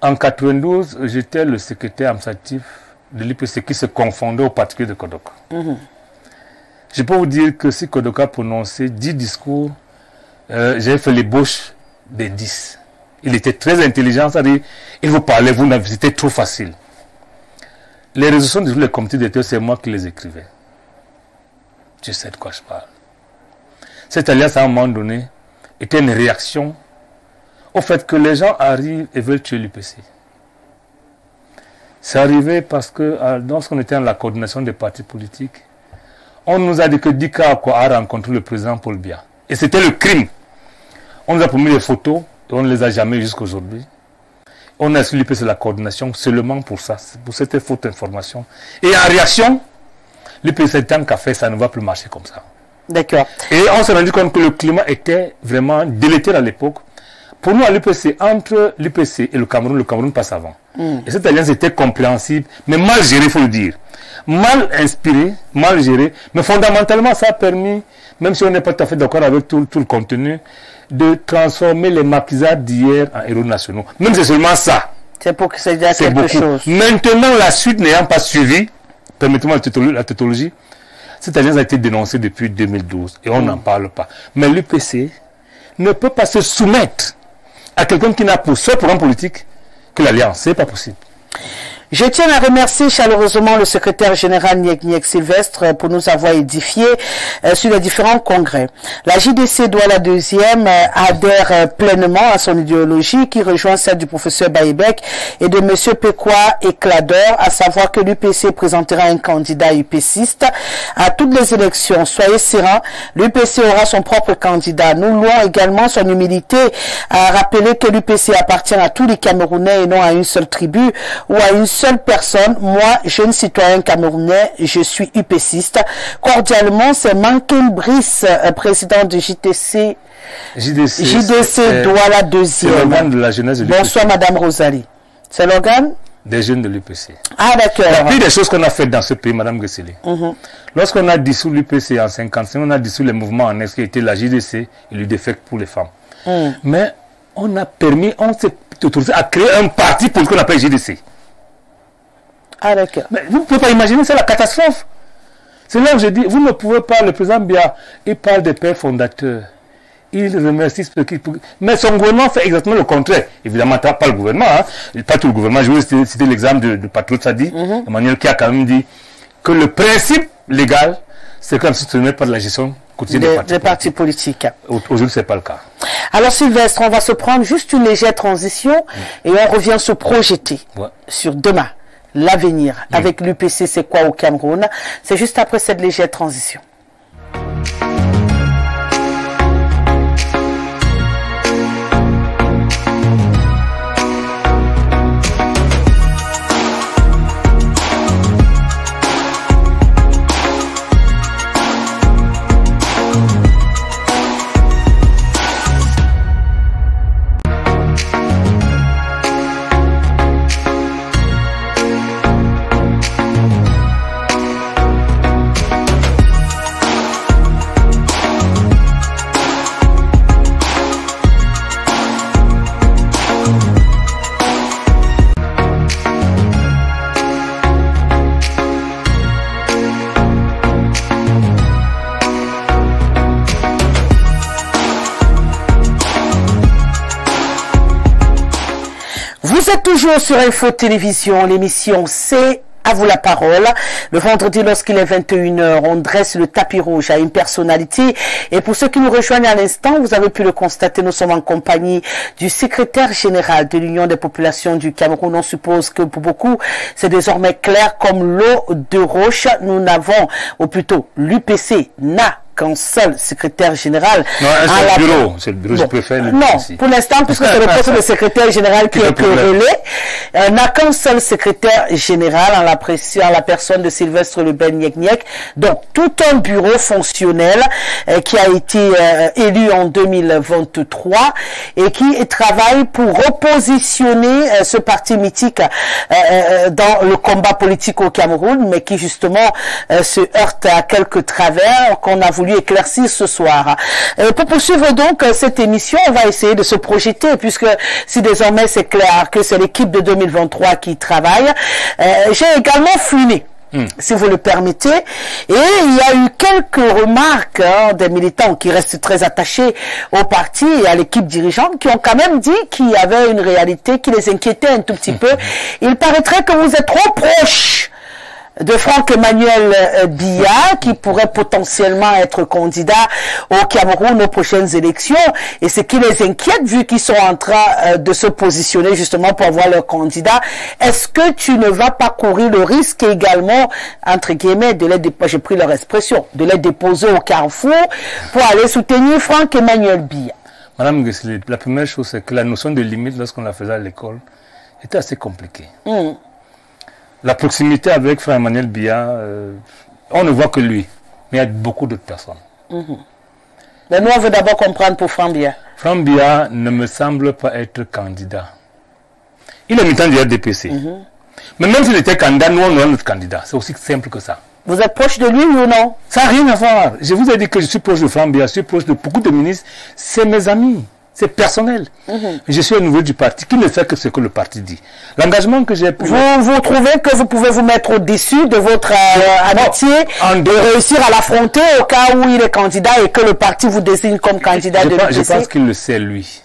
En 92, j'étais le secrétaire administratif de l'UPC qui se confondait au particulier de Kodoka. Je peux vous dire que si Kodoka a prononcé 10 discours, j'ai fait l'ébauche des 10. Il était très intelligent, c'est-à-dire, il vous parlait, vous n'avez, c'était trop facile. Les résolutions de tous les comités d'études, c'est moi qui les écrivais. Je sais de quoi je parle. Cette alliance, à un moment donné, était une réaction au fait que les gens arrivent et veulent tuer l'UPC. C'est arrivé parce que lorsqu'on était dans la coordination des partis politiques, On nous a dit que Dika a rencontré le président Paul Biya. Et c'était le crime. On nous a promis les photos et on ne les a jamais jusqu'à aujourd'hui. On a su l'UPC la coordination seulement pour ça, pour cette faute information. Et en réaction, l'UPC tant qu'a fait, ça ne va plus marcher comme ça. D'accord. Et on s'est rendu compte que le climat était vraiment délétère à l'époque. Pour nous, à l'UPC, entre l'UPC et le Cameroun passe avant. Et cette alliance était compréhensible, mais mal gérée, il faut le dire. Mal inspirée, mal gérée, mais fondamentalement, ça a permis, même si on n'est pas tout à fait d'accord avec tout le contenu, de transformer les maquisards d'hier en héros nationaux. Même si c'est seulement ça. C'est pour que ça dise quelque chose. Maintenant, la suite n'ayant pas suivi, permettez-moi la tautologie, cette alliance a été dénoncée depuis 2012 et on n'en parle pas. Mais l'UPC ne peut pas se soumettre à quelqu'un qui n'a pour seul programme politique que l'alliance. C'est pas possible. Je tiens à remercier chaleureusement le secrétaire général Nyek Nyek Sylvestre pour nous avoir édifié sur les différents congrès. La JDC Douala deuxième adhère pleinement à son idéologie qui rejoint celle du professeur Baïbek et de monsieur Pekwa Éclador, à savoir que l'UPC présentera un candidat UPCiste à toutes les élections. Soyez sereins, l'UPC aura son propre candidat. Nous louons également son humilité à rappeler que l'UPC appartient à tous les Camerounais et non à une seule tribu ou à une seule personne. Moi, jeune citoyen camerounais, je suis UPCiste. Cordialement, c'est Mankin Brice, président de JDC Douala deuxième. De la jeunesse de Bonsoir Madame Rosalie. C'est l'organe des jeunes de l'UPC. Ah d'accord. La pire des choses qu'on a faites dans ce pays, Madame Gesseli. Lorsqu'on a dissous l'UPC en 55, on a dissous les mouvements en est qui étaient la JDC et l'UDFEC pour les femmes. Mais on a permis, on s'est autorisé à créer un parti pour ce qu'on appelle JDC. Ah d'accord. Mais vous ne pouvez pas imaginer, c'est la catastrophe. C'est là où je dis, vous ne pouvez pas, le président Biya, il parle des pères fondateurs. Il remercie ceux qui... Mais son gouvernement fait exactement le contraire. Évidemment, pas le gouvernement, hein. Pas tout le gouvernement. Je voulais citer l'exemple de Patriot Sadi, Emmanuel, qui a quand même dit que le principe légal, c'est comme si tu ne mets pas de la gestion quotidienne des partis politiques. Aujourd'hui, ce n'est pas le cas. Alors Sylvestre, on va se prendre juste une légère transition et on revient se projeter sur demain. L'avenir avec l'UPC, c'est quoi au Cameroun? C'est juste après cette légère transition. Vous êtes toujours sur Info Télévision, l'émission C'est à vous la parole. Le vendredi, lorsqu'il est 21h, on dresse le tapis rouge à une personnalité. Et pour ceux qui nous rejoignent à l'instant, vous avez pu le constater, nous sommes en compagnie du secrétaire général de l'Union des populations du Cameroun. On suppose que pour beaucoup, c'est désormais clair comme l'eau de roche. Nous n'avons, ou plutôt l'UPC n'a qu'un seul secrétaire général. Non, c'est le bureau, c'est le bureau, je préfère le non, pour l'instant, puisque c'est le poste de secrétaire général qui est querellé, n'a qu'un seul secrétaire général en la personne de Sylvestre Le Bel Nyek Nyek. Donc, tout un bureau fonctionnel qui a été élu en 2023 et qui travaille pour repositionner ce parti mythique dans le combat politique au Cameroun, mais qui justement se heurte à quelques travers qu'on a voulu éclaircir ce soir. Pour poursuivre donc cette émission, on va essayer de se projeter, puisque si désormais c'est clair que c'est l'équipe de 2023 qui travaille. J'ai également fouiné, si vous le permettez, et il y a eu quelques remarques des militants qui restent très attachés au parti et à l'équipe dirigeante, qui ont quand même dit qu'il y avait une réalité qui les inquiétait un tout petit peu. Il paraîtrait que vous êtes trop proche de Franck Emmanuel Biya, qui pourrait potentiellement être candidat au Cameroun aux prochaines élections. Et ce qui les inquiète, vu qu'ils sont en train de se positionner justement pour avoir leur candidat, est-ce que tu ne vas pas courir le risque également, entre guillemets, de les déposer, j'ai pris leur expression, de les déposer au carrefour pour aller soutenir Franck Emmanuel Biya? Madame Gessler, la première chose, c'est que la notion de limite, lorsqu'on la faisait à l'école, était assez compliquée. La proximité avec Franck Emmanuel Biya, on ne voit que lui, mais il y a beaucoup d'autres personnes. Mais nous, on veut d'abord comprendre pour Franck Biya. Franck Biya ne me semble pas être candidat. Il est militant du RDPC. Mais même s'il était candidat, nous, on est notre candidat. C'est aussi simple que ça. Vous êtes proche de lui ou non? Ça n'a rien à voir. Je vous ai dit que je suis proche de Franck Biya, je suis proche de beaucoup de ministres. C'est mes amis. C'est personnel. Je suis au niveau du parti qui ne fait que ce que le parti dit. L'engagement que j'ai pris... Vous trouvez que vous pouvez vous mettre au-dessus de votre amitié et réussir à l'affronter au cas où il est candidat et que le parti vous désigne comme candidat de l'UPC? Je pense qu'il le sait, lui.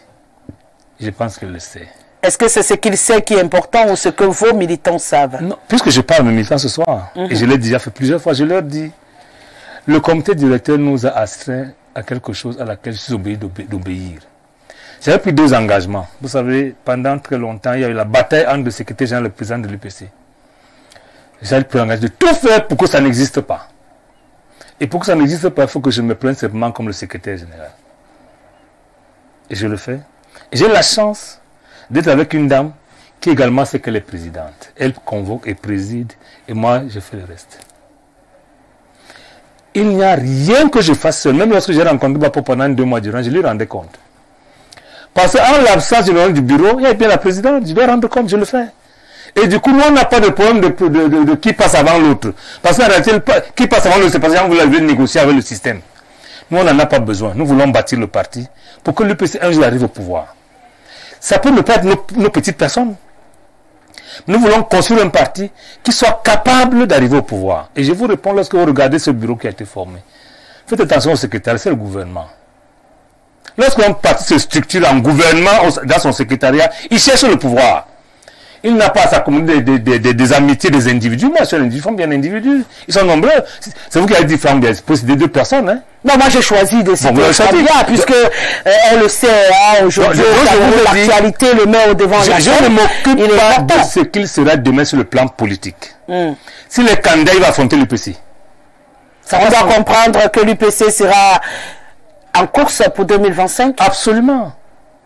Je pense qu'il le sait. Est-ce que c'est ce qu'il sait qui est important ou ce que vos militants savent? Non, puisque je parle de militants ce soir, et je l'ai déjà fait plusieurs fois, je leur dis, le comité directeur nous a astreint à quelque chose à laquelle je suis obligé d'obéir. J'avais pris 2 engagements. Vous savez, pendant très longtemps, il y a eu la bataille entre le secrétaire général et le président de l'UPC. J'avais pris l'engagement de tout faire pour que ça n'existe pas. Et pour que ça n'existe pas, il faut que je me prenne simplement comme le secrétaire général. Et je le fais. Et j'ai la chance d'être avec une dame qui également sait qu'elle est présidente. Elle convoque et préside, et moi, je fais le reste. Il n'y a rien que je fasse seul. Même lorsque j'ai rencontré Bapo pendant 2 mois durant, je lui rendais compte. Parce qu'en l'absence du bureau, il y a bien la présidente, je vais rendre compte, je le fais. Et du coup, nous, on n'a pas de problème de qui passe avant l'autre. Parce qu'en réalité, qui passe avant l'autre, c'est parce que vous l'avez négocié avec le système. Nous, on n'en a pas besoin. Nous voulons bâtir le parti pour que l'UPC un jour arrive au pouvoir. Ça peut ne pas être nos petites personnes. Nous voulons construire un parti qui soit capable d'arriver au pouvoir. Et je vous réponds lorsque vous regardez ce bureau qui a été formé. Faites attention au secrétaire, c'est le gouvernement. Lorsqu'un parti se structure en gouvernement, dans son secrétariat, il cherche le pouvoir. Il n'a pas à s'accommoder des amitiés des individus. Moi, je suis un individu, ils bien individus. Ils sont nombreux. C'est vous qui avez dit Franck Biya, c'est des 2 personnes. Hein? Non, moi j'ai choisi de citer Franck Biya, puisque on le sait, hein, aujourd'hui, l'actualité le met au devant de la scène. Je ne m'occupe pas de ce qu'il sera demain sur le plan politique. Si les candidats, il va affronter l'UPC. On doit comprendre que l'UPC sera en course pour 2025? Absolument.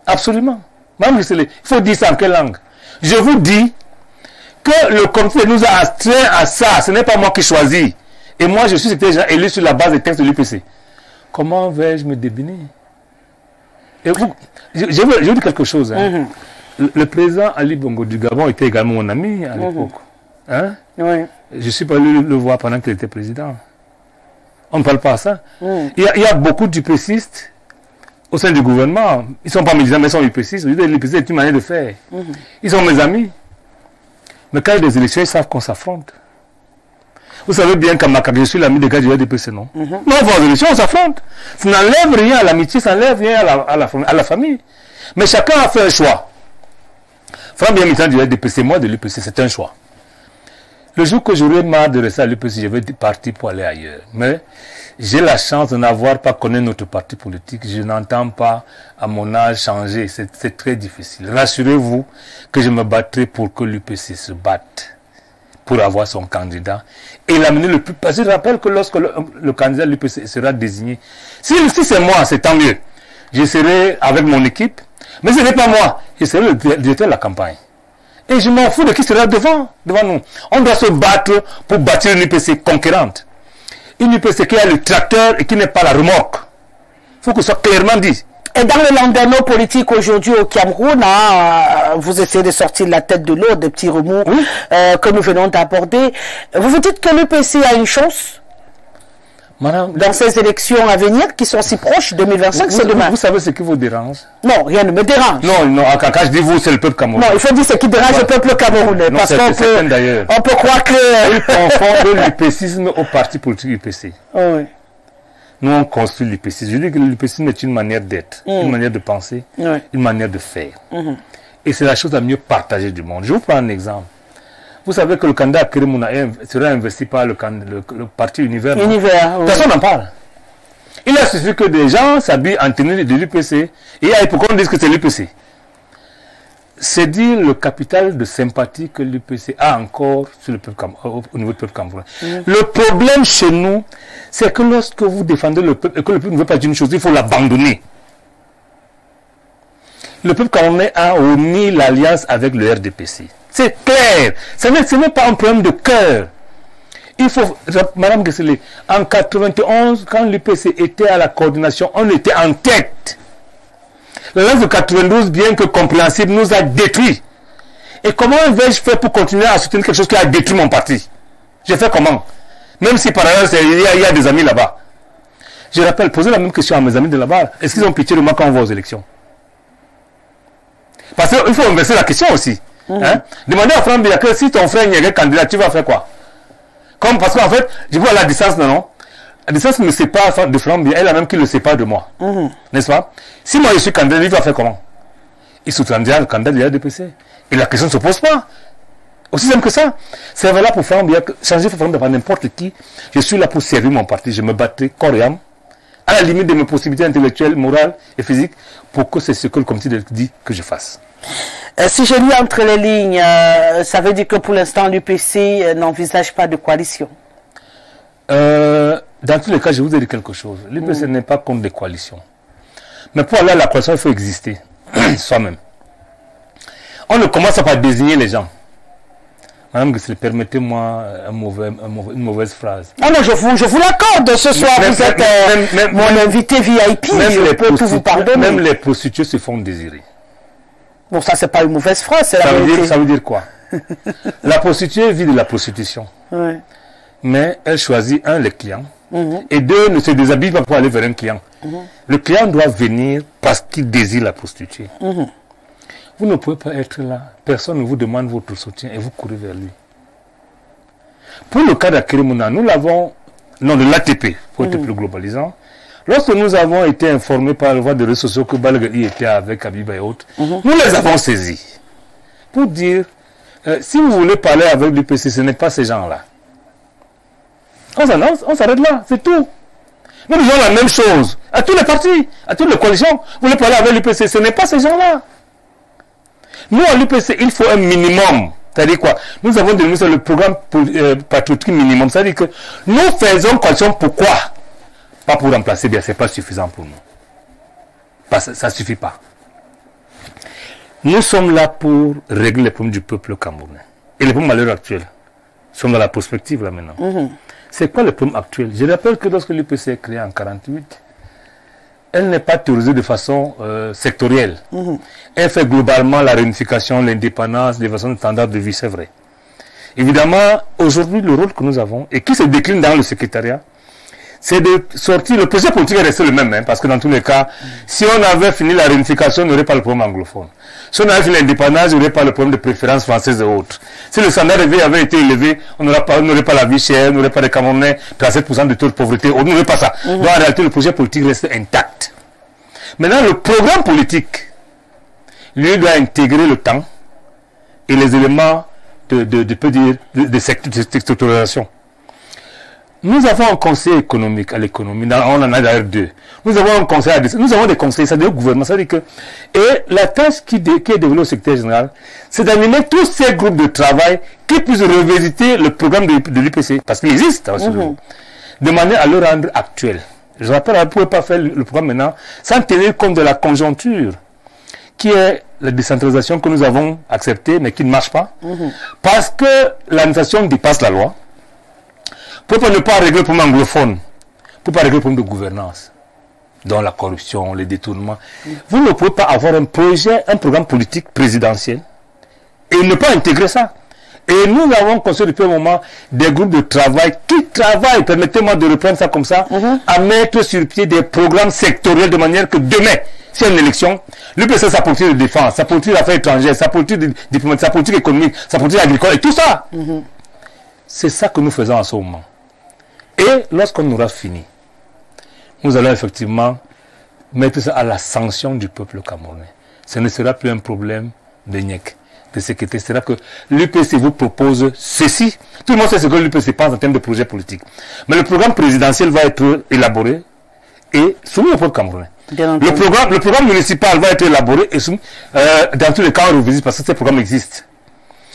Absolument. Même il faut dire ça en quelle langue? Je vous dis que le comité nous a astreint à ça. Ce n'est pas moi qui choisis. Et moi, je suis déjà élu sur la base des textes de l'UPC. Comment vais-je me débiner? Et vous, je veux dire quelque chose. Hein. Le président Ali Bongo du Gabon était également mon ami à l'époque. Hein? Oui. Je suis pas allé le voir pendant qu'il était président. On ne parle pas à ça. Il y a beaucoup d'UPCistes au sein du gouvernement. Ils ne sont pas militants, mais ils sont UPCistes. L'UPC est une manière de faire. Ils sont mes amis. Mais quand il y a des élections, ils savent qu'on s'affronte. Vous savez bien qu'à Makak, je suis l'ami des gars du RDPC, non? Non, on va aux élections, on s'affronte. Ça n'enlève rien à l'amitié, ça n'enlève rien à la famille. Mais chacun a fait un choix. Franck Biya, militant du RDPC, moi de l'UPC, c'est un choix. Le jour que j'aurai marre de rester à l'UPC, je vais partir pour aller ailleurs. Mais j'ai la chance de n'avoir pas connu notre parti politique. Je n'entends pas à mon âge changer. C'est très difficile. Rassurez-vous que je me battrai pour que l'UPC se batte pour avoir son candidat et l'amener le plus... Parce que je rappelle que lorsque le candidat de l'UPC sera désigné, si c'est moi, c'est tant mieux. Je serai avec mon équipe, mais ce n'est pas moi. Je serai le directeur de la campagne. Et je m'en fous de qui sera devant nous. On doit se battre pour bâtir une UPC conquérante. Une UPC qui a le tracteur et qui n'est pas la remorque. Il faut que ce soit clairement dit. Et dans le landerneau politique aujourd'hui au Cameroun, vous essayez de sortir de la tête de l'eau des petits remous que nous venons d'aborder. Vous vous dites que l'UPC a une chance? Madame, dans ces élections à venir qui sont si proches, 2025, c'est demain. Vous savez ce qui vous dérange? Non, rien ne me dérange. Non, quand je dis vous, c'est le peuple camerounais. Non, il faut dire ce qui dérange le peuple camerounais. Non, parce qu'on peut croire que... Ils confondent l'UPCisme au parti politique UPC. Oh, oui. Nous, on construit l'UPCisme. Je dis que l'UPCisme est une manière d'être, une manière de penser, une manière de faire. Et c'est la chose la mieux partagée du monde. Je vous prends un exemple. Vous savez que le candidat à Kérémouna sera investi par le parti Univers. Univers, oui. Personne n'en parle. Il a suffi que des gens s'habillent en tenue de l'UPC et pourquoi on dit que c'est l'UPC? C'est dire le capital de sympathie que l'UPC a encore sur le peuple, au niveau du peuple camerounais. Le problème chez nous, c'est que lorsque vous défendez le peuple et que le peuple ne veut pas dire une chose, il faut l'abandonner. Le peuple camerounais a omis l'alliance avec le RDPC. C'est clair. Ce n'est pas un problème de cœur. Il faut, Madame Gessele, en 91, quand l'UPC était à la coordination, on était en tête. L'alliance de 92, bien que compréhensible, nous a détruits. Et comment vais-je faire pour continuer à soutenir quelque chose qui a détruit mon parti? Je fais comment? Même si par ailleurs, il y a des amis là-bas. Je rappelle, posez la même question à mes amis de là-bas. Est-ce qu'ils ont pitié de moi quand on va aux élections? Parce qu'il faut inverser la question aussi. Hein? Demandez à Franck Biya que si ton frère est candidat, tu vas faire quoi? Comme parce qu'en fait, je vois la distance, non? La distance ne sait pas de Franck Biya, elle a même qui le sépare de moi. N'est-ce pas? Si moi je suis candidat, il va faire comment? Il soutiendra le candidat de l'RDPC. Et la question ne se pose pas. Aussi simple que ça. C'est valable pour Franck Biya, changer Franck Biya par n'importe qui. Je suis là pour servir mon parti. Je me battrai corps et âme, à la limite de mes possibilités intellectuelles, morales et physiques, pour que c'est ce que le comité dit que je fasse. Si je lis entre les lignes, ça veut dire que pour l'instant, l'UPC n'envisage pas de coalition. Dans tous les cas, je vous ai dit quelque chose. L'UPC n'est pas contre des coalitions. Mais pour aller à la coalition, il faut exister soi-même. On ne commence pas à désigner les gens. Madame Gessele, permettez-moi une mauvaise phrase. Ah non, je vous l'accorde ce soir. Vous êtes mon invité VIP. Je peux tout vous pardonner. Même les prostituées se font désirer. Bon, ça, c'est pas une mauvaise phrase, c'est la vérité. Ça veut dire quoi? La prostituée vit de la prostitution. Oui. Mais elle choisit, un, les clients. Et deux, ne se déshabille pas pour aller vers un client. Le client doit venir parce qu'il désire la prostituée. Vous ne pouvez pas être là. Personne ne vous demande votre soutien et vous courez vers lui. Pour le cas d'Akérémouna, nous l'avons, non, de l'ATP, pour être plus globalisant. Lorsque nous avons été informés par le voie de réseaux sociaux que Balgali était avec Abiba et autres, nous les avons saisis. Pour dire, si vous voulez parler avec l'UPC, ce n'est pas ces gens-là. On s'arrête là, c'est tout. Nous disons la même chose à tous les partis, à toutes les coalitions. Vous voulez parler avec l'UPC, ce n'est pas ces gens-là. Nous, à l'UPC, il faut un minimum. C'est-à-dire quoi? Nous avons dénoncé le programme patriotique minimum. C'est-à-dire que nous faisons coalition, pourquoi? Pas pour remplacer, bien, c'est pas suffisant pour nous. Parce que ça ne suffit pas. Nous sommes là pour régler les problèmes du peuple camerounais. Et les problèmes malheureux actuels. Nous sommes dans la perspective là maintenant. C'est quoi le problème actuel? Je rappelle que lorsque l'UPC est créée en 1948, elle n'est pas théorisée de façon sectorielle. Elle fait globalement la réunification, l'indépendance, les façons de standards de vie, c'est vrai. Évidemment, aujourd'hui, le rôle que nous avons, et qui se décline dans le secrétariat, c'est de sortir, le projet politique est resté le même, hein, parce que dans tous les cas, si on avait fini la réunification, on n'aurait pas le problème anglophone. Si on avait fini l'indépendance, on n'aurait pas le problème de préférence française et autres. Si le standard de vie avait été élevé, on n'aurait pas la vie chère, on n'aurait pas de Camerounais, 37% de taux de pauvreté, on n'aurait pas ça. Donc en réalité, le projet politique reste intact. Maintenant, le programme politique, lui, doit intégrer le temps et les éléments de sectorisation. Nous avons un conseil économique à l'économie, on en a d'ailleurs deux. Nous avons un conseil, nous avons des conseils, c'est-à-dire au gouvernement, c'est-à-dire que, et la tâche qui est développée au secteur général, c'est d'animer tous ces groupes de travail qui puissent revisiter le programme de l'UPC, parce qu'il existe, de manière à le rendre actuel. Je rappelle, on ne pouvait pas faire le programme maintenant sans tenir compte de la conjoncture, qui est la décentralisation que nous avons acceptée, mais qui ne marche pas, parce que l'administration dépasse la loi. Pour ne pas régler le problème anglophone, pour ne pas régler le problème de gouvernance, dont la corruption, les détournements. Vous ne pouvez pas avoir un projet, un programme politique présidentiel et ne pas intégrer ça. Et nous avons construit depuis un moment des groupes de travail qui travaillent, permettez-moi de reprendre ça comme ça, à mettre sur pied des programmes sectoriels de manière que demain, s'il y a une élection, l'UPC, sa politique de défense, sa politique d'affaires étrangères, sa politique de diplomatie, sa politique économique, sa politique agricole et tout ça. C'est ça que nous faisons en ce moment. Et lorsqu'on aura fini, nous allons effectivement mettre ça à la sanction du peuple camerounais. Ce ne sera plus un problème de Nyek. de sécurité. C'est-à-dire que l'UPC vous propose ceci. Tout le monde sait ce que l'UPC pense en termes de projet politique. Mais le programme présidentiel va être élaboré et soumis au peuple camerounais. Le programme municipal va être élaboré et soumis, dans tous les cas on revisite parce que ces programmes existent.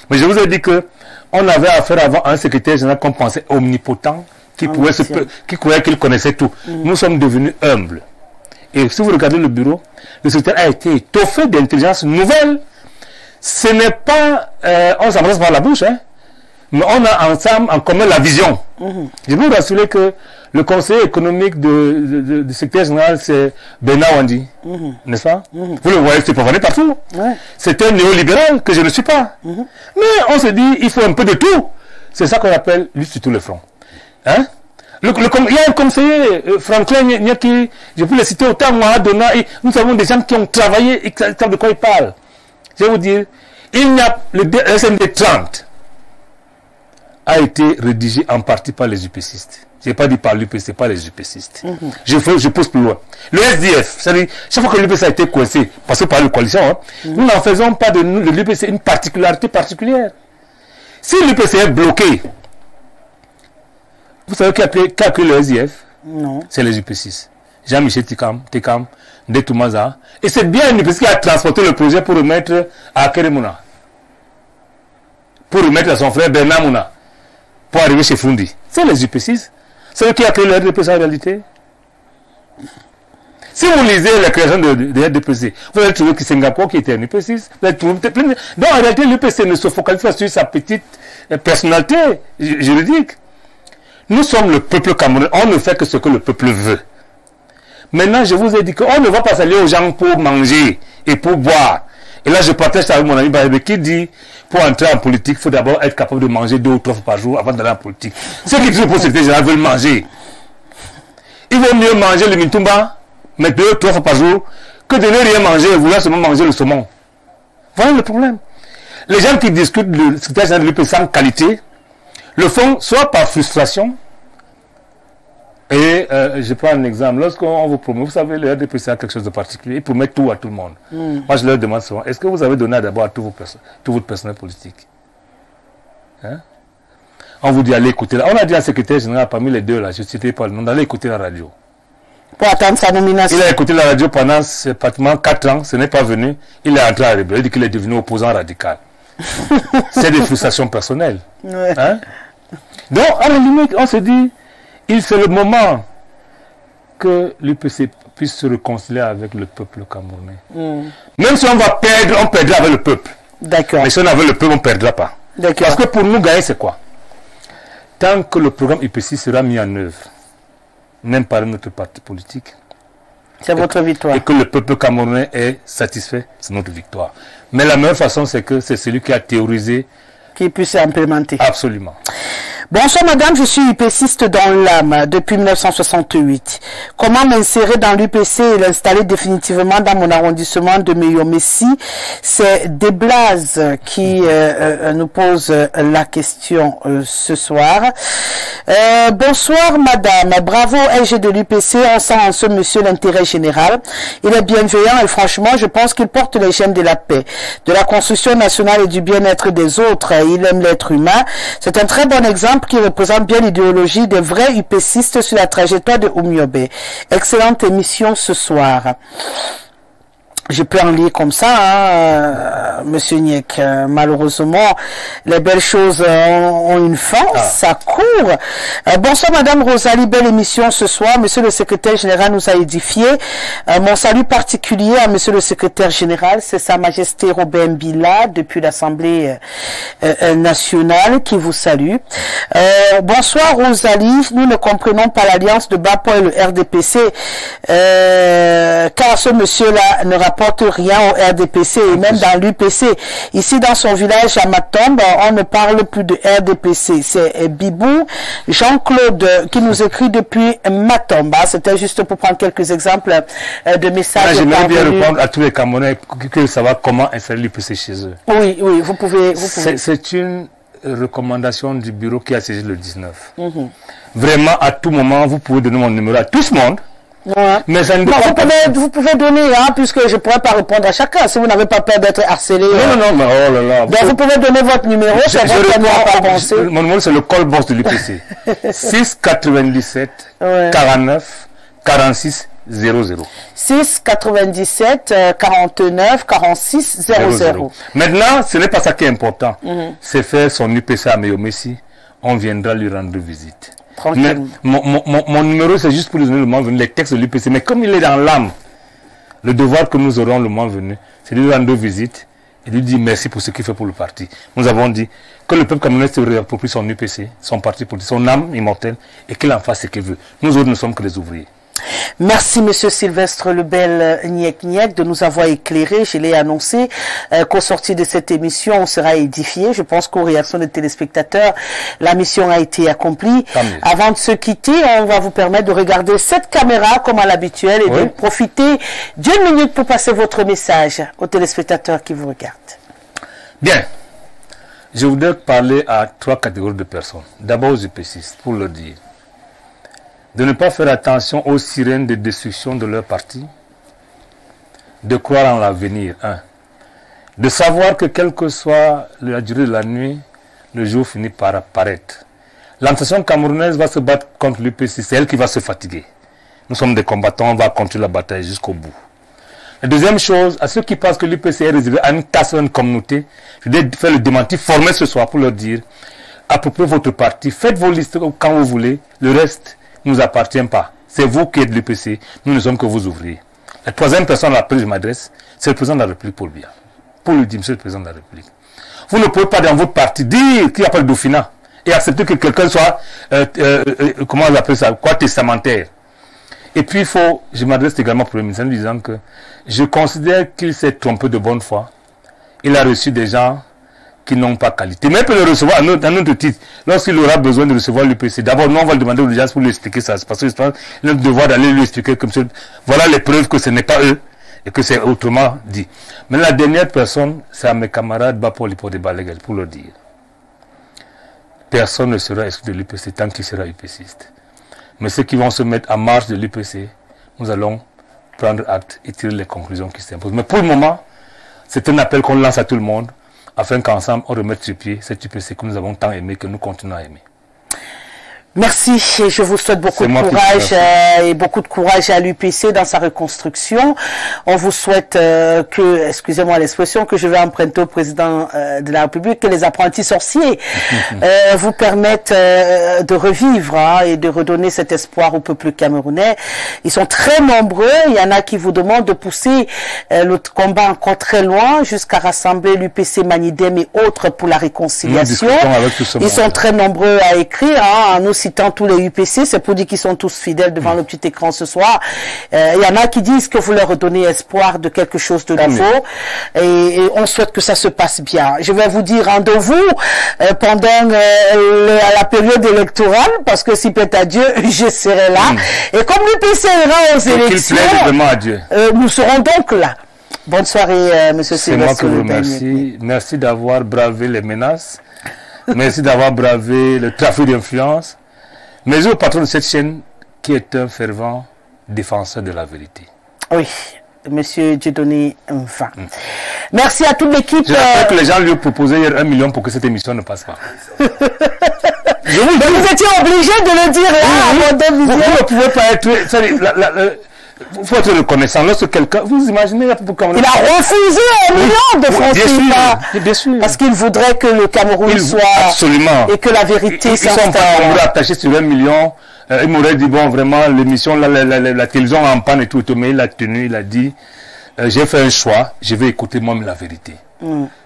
Mais je vous ai dit que on avait affaire avant à un secrétaire général qu'on pensait omnipotent, qui croyait qu'il connaissait tout. Nous sommes devenus humbles. Et si vous regardez le bureau, le secrétaire a été étoffé d'intelligence nouvelle. Ce n'est pas, on s'embrasse par la bouche, hein, mais on a ensemble en commun la vision. Je veux vous rassurer que le conseiller économique du secrétaire général, c'est Bernard Wandi, n'est-ce pas? Vous le voyez, c'est profané partout. C'est un néolibéral que je ne suis pas. Mais on se dit, il faut un peu de tout. C'est ça qu'on appelle lutte sur tous les fronts. Hein? Il y a un conseiller, Franklin Nyaki, je peux le citer autant, Mahadona, nous avons des gens qui ont travaillé et qui savent de quoi ils parlent. Je vais vous dire, le SND 30 a été rédigé en partie par les UPCistes. Je n'ai pas dit par l'UPC, pas les UPCistes. Je pousse plus loin. Le SDF, c'est-à-dire, chaque fois que l'UPC a été coincé, parce que par la coalition, hein, nous n'en faisons pas de l'UPC une particularité particulière. Si l'UPC est bloqué, vous savez qui a créé le SDF? Non. C'est les UPCistes. Jean-Michel Tekam, Ndetoumaza. Et c'est bien l'UPC qui a transporté le projet pour remettre à Keremouna. Pour remettre à son frère Bernard Mouna. Pour arriver chez Fundi. C'est les UPCistes. C'est eux qui a créé le RDPC en réalité. Si vous lisez la création de RDPC, vous allez trouver que Singapour qui était un UPCiste. Donc en réalité, l'UPC ne se focalise pas sur sa petite personnalité juridique. Nous sommes le peuple camerounais. On ne fait que ce que le peuple veut. Maintenant, je vous ai dit qu'on ne va pas s'allier aux gens pour manger et pour boire. Et là, je partage avec mon ami Barbe qui dit, pour entrer en politique, il faut d'abord être capable de manger 2 ou 3 fois par jour avant d'aller en politique. Ceux qui disent pour le secrétaire général veulent manger. Il vaut mieux manger le mitumba, mais 2 ou 3 fois par jour, que de ne rien manger et vouloir seulement manger le saumon. Voilà le problème. Les gens qui discutent le secrétaire général de l'UPC sans qualité, le font soit par frustration, et je prends un exemple, lorsqu'on vous promet, vous savez, le RDPC a quelque chose de particulier, il promet tout à tout le monde. Moi je leur demande souvent, est-ce que vous avez donné d'abord à tout votre personnel politique? Hein? On vous dit allez écouter, on a dit à un secrétaire général parmi les deux là, je ne citais pas le nom, d'aller écouter la radio. Pour attendre sa nomination. Il a écouté la radio pendant pratiquement 4 ans, ce n'est pas venu, il est entré à la rébellion, il dit qu'il est devenu opposant radical. C'est des frustrations personnelles. Hein? Donc, à la limite, on se dit, c'est le moment que l'UPC puisse se réconcilier avec le peuple camerounais. Même si on va perdre, on perdra avec le peuple. D'accord. Mais si on avait le peuple, on ne perdra pas. D'accord. Parce que pour nous, gagner, c'est quoi? Tant que le programme UPC sera mis en œuvre, même par notre parti politique, c'est votre victoire. Et que le peuple camerounais est satisfait, c'est notre victoire. Mais la meilleure façon, c'est que c'est celui qui a théorisé qui puisse implémenter. Absolument. Bonsoir madame, je suis UPCiste dans l'âme depuis 1968. Comment m'insérer dans l'UPC et l'installer définitivement dans mon arrondissement de Meyo-Messi? C'est Desblaz qui nous pose la question ce soir. Bonsoir madame, bravo SG de l'UPC, on sent en ce monsieur l'intérêt général. Il est bienveillant et franchement je pense qu'il porte les gemmes de la paix, de la construction nationale et du bien-être des autres. Il aime l'être humain. C'est un très bon exemple qui représente bien l'idéologie des vrais UPCistes sur la trajectoire de Oumiobe. Excellente émission ce soir. Je peux en lire comme ça, hein, Monsieur Niek. Malheureusement, les belles choses ont une fin, ça court. Bonsoir Madame Rosalie, belle émission ce soir. Monsieur le secrétaire général nous a édifié. Mon salut particulier à Monsieur le secrétaire général, c'est Sa Majesté Robert Mbila depuis l'Assemblée nationale qui vous salue. Bonsoir Rosalie, nous ne comprenons pas l'alliance de Bapo et le RDPC, car ce monsieur-là ne rapporte rien au RDPC et même dans l'UPC. Ici dans son village à Matombe, on ne parle plus de RDPC. C'est Bibou Jean-Claude qui nous écrit depuis Matombe. C'était juste pour prendre quelques exemples de messages. J'aimerais bien répondre à tous les Camerounais que savoir comment installer l'UPC chez eux. Oui, oui, vous pouvez. C'est une recommandation du bureau qui a saisi le 19. Vraiment, à tout moment, vous pouvez donner mon numéro à tout le monde. Ouais. Mais ça ne Non, dépend pas. vous pouvez donner, hein, puisque je ne pourrais pas répondre à chacun, si vous n'avez pas peur d'être harcelé. Non, mais oh là là. Donc vous pouvez donner votre numéro, c'est votre numéro à penser. Mon numéro, c'est le call box de l'UPC. 6 97 49 46 00. 6 97 49 46 00. Maintenant, ce n'est pas ça qui est important. C'est faire son UPC à Méo-Messi. On viendra lui rendre visite. Mais mon numéro, c'est juste pour lui donner le moment venu, les textes de l'UPC. Mais comme il est dans l'âme, le devoir que nous aurons le moment venu, c'est de lui rendre visite et de lui dire merci pour ce qu'il fait pour le parti. Nous avons dit que le peuple camerounais se réapproprie son UPC, son parti politique, son âme immortelle, et qu'il en fasse ce qu'il veut. Nous autres ne sommes que des ouvriers. Merci Monsieur Sylvestre Lebel Niek Niek de nous avoir éclairé. Je l'ai annoncé qu'au sortir de cette émission, on sera édifié. Je pense qu'aux réactions des téléspectateurs, la mission a été accomplie. Avant de se quitter, on va vous permettre de regarder cette caméra comme à l'habituel et de profiter d'une minute pour passer votre message aux téléspectateurs qui vous regardent. Bien. Je voudrais parler à 3 catégories de personnes. D'abord aux UPCistes, pour leur dire de ne pas faire attention aux sirènes de destruction de leur parti, de croire en l'avenir, de savoir que quelle que soit la durée de la nuit, le jour finit par apparaître. L'administration camerounaise va se battre contre l'UPC, c'est elle qui va se fatiguer. Nous sommes des combattants, on va continuer la bataille jusqu'au bout. La deuxième chose, à ceux qui pensent que l'UPC est réservé à une tasse ou une communauté, je vais faire le démenti formel ce soir pour leur dire, appropriez votre parti, faites vos listes quand vous voulez, le reste ne nous appartient pas. C'est vous qui êtes l'UPC, nous ne sommes que vos ouvriers. La troisième personne à laquelle je m'adresse, c'est le président de la République Paul Biya. Pour lui dire, monsieur le président de la République, vous ne pouvez pas dans votre parti dire qu'il n'y a pas de dauphinat et accepter que quelqu'un soit, comment on appelle ça, quoi, testamentaire. Et puis je m'adresse également au Premier ministre en disant que je considère qu'il s'est trompé de bonne foi. Il a reçu des gens qui n'ont pas qualité. Mais il peut le recevoir à notre titre. Lorsqu'il aura besoin de recevoir l'UPC, d'abord, nous, on va le demander aux gens pour lui expliquer ça. Parce que il a le devoir d'aller lui expliquer comme ça. Voilà les preuves que ce n'est pas eux et que c'est autrement dit. Mais la dernière personne, c'est à mes camarades Bapoli pour des Balégal, pour leur dire. Personne ne sera exclu de l'UPC tant qu'il sera UPCiste. Mais ceux qui vont se mettre en marche de l'UPC, nous allons prendre acte et tirer les conclusions qui s'imposent. Mais pour le moment, c'est un appel qu'on lance à tout le monde, afin qu'ensemble on remette sur pied cette UPC que nous avons tant aimé, que nous continuons à aimer. Merci et je vous souhaite beaucoup de courage et beaucoup de courage à l'UPC dans sa reconstruction. On vous souhaite que, excusez-moi l'expression, que je vais emprunter au président de la République, que les apprentis sorciers vous permettent de revivre et de redonner cet espoir au peuple camerounais. Ils sont très nombreux, il y en a qui vous demandent de pousser le combat encore très loin jusqu'à rassembler l'UPC Manidem et autres pour la réconciliation. Ils sont très nombreux à écrire, en nous citant tous les UPC, c'est pour dire qu'ils sont tous fidèles devant le petit écran ce soir. Il y en a qui disent que vous leur redonnez espoir de quelque chose de nouveau et on souhaite que ça se passe bien. Je vais vous dire rendez-vous pendant la période électorale parce que si peut-être à Dieu, je serai là. Et comme l'UPC ira aux élections, nous serons donc là. Bonne soirée, monsieur Sylvestre. C'est moi qui vous remercie. Merci d'avoir bravé les menaces. Merci d'avoir bravé le trafic d'influence. Mais au patron de cette chaîne qui est un fervent défenseur de la vérité. Oui, monsieur Dieudonné Mfa. Merci à toute l'équipe. J'espère que les gens lui ont proposé hier 1 million pour que cette émission ne passe pas. Vous étiez obligé de le dire là. Vous ne pouvez pas être... Il faut être reconnaissant. Lorsque quelqu'un, vous imaginez, il a refusé 1 million de francs CFA. Bien sûr. Parce qu'il voudrait que le Cameroun soit. Absolument. Et que la vérité s'installe. Ils sont pas attachés sur 1 million. Il m'aurait dit, bon, vraiment, l'émission, la télévision en panne et tout, mais il a tenu, il a dit, j'ai fait un choix, je vais écouter moi-même la vérité.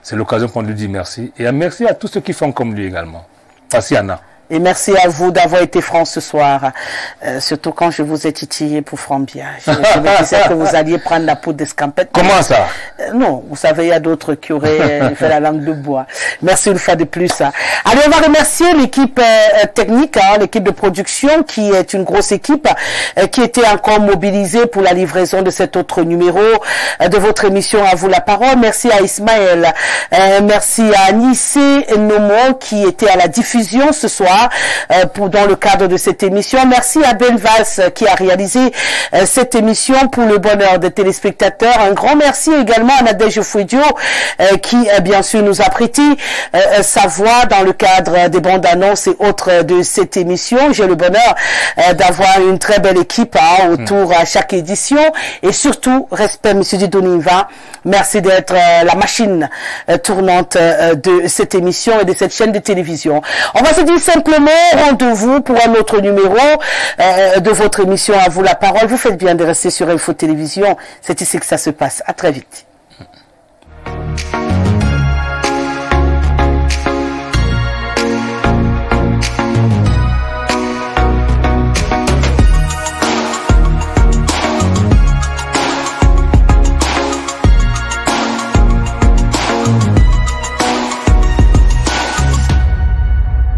C'est l'occasion pour lui dire merci. Et merci à tous ceux qui font comme lui également. Parce qu'il y en a. Et merci à vous d'avoir été franc ce soir, surtout quand je vous ai titillé pour Frambia. Je me disais que vous alliez prendre la peau d'escampette. Comment ça? Non, vous savez, il y a d'autres qui auraient fait la langue de bois. Merci une fois de plus. Allez, on va remercier l'équipe technique, l'équipe de production, qui est une grosse équipe, qui était encore mobilisée pour la livraison de cet autre numéro de votre émission À vous la parole. Merci à Ismaël, merci à Anissé Nomo qui était à la diffusion ce soir. voix dans le cadre de cette émission. Merci à Ben Valls qui a réalisé cette émission pour le bonheur des téléspectateurs. Un grand merci également à Nadège Fouidio qui bien sûr nous a prêté sa voix dans le cadre des bandes annonces et autres de cette émission. J'ai le bonheur d'avoir une très belle équipe autour à chaque édition et surtout respect M. Didoniva. Merci d'être la machine tournante de cette émission et de cette chaîne de télévision. On va se dire simplement rendez-vous pour un autre numéro de votre émission À vous la parole. Vous faites bien de rester sur Info Télévision. C'est ici que ça se passe. À très vite.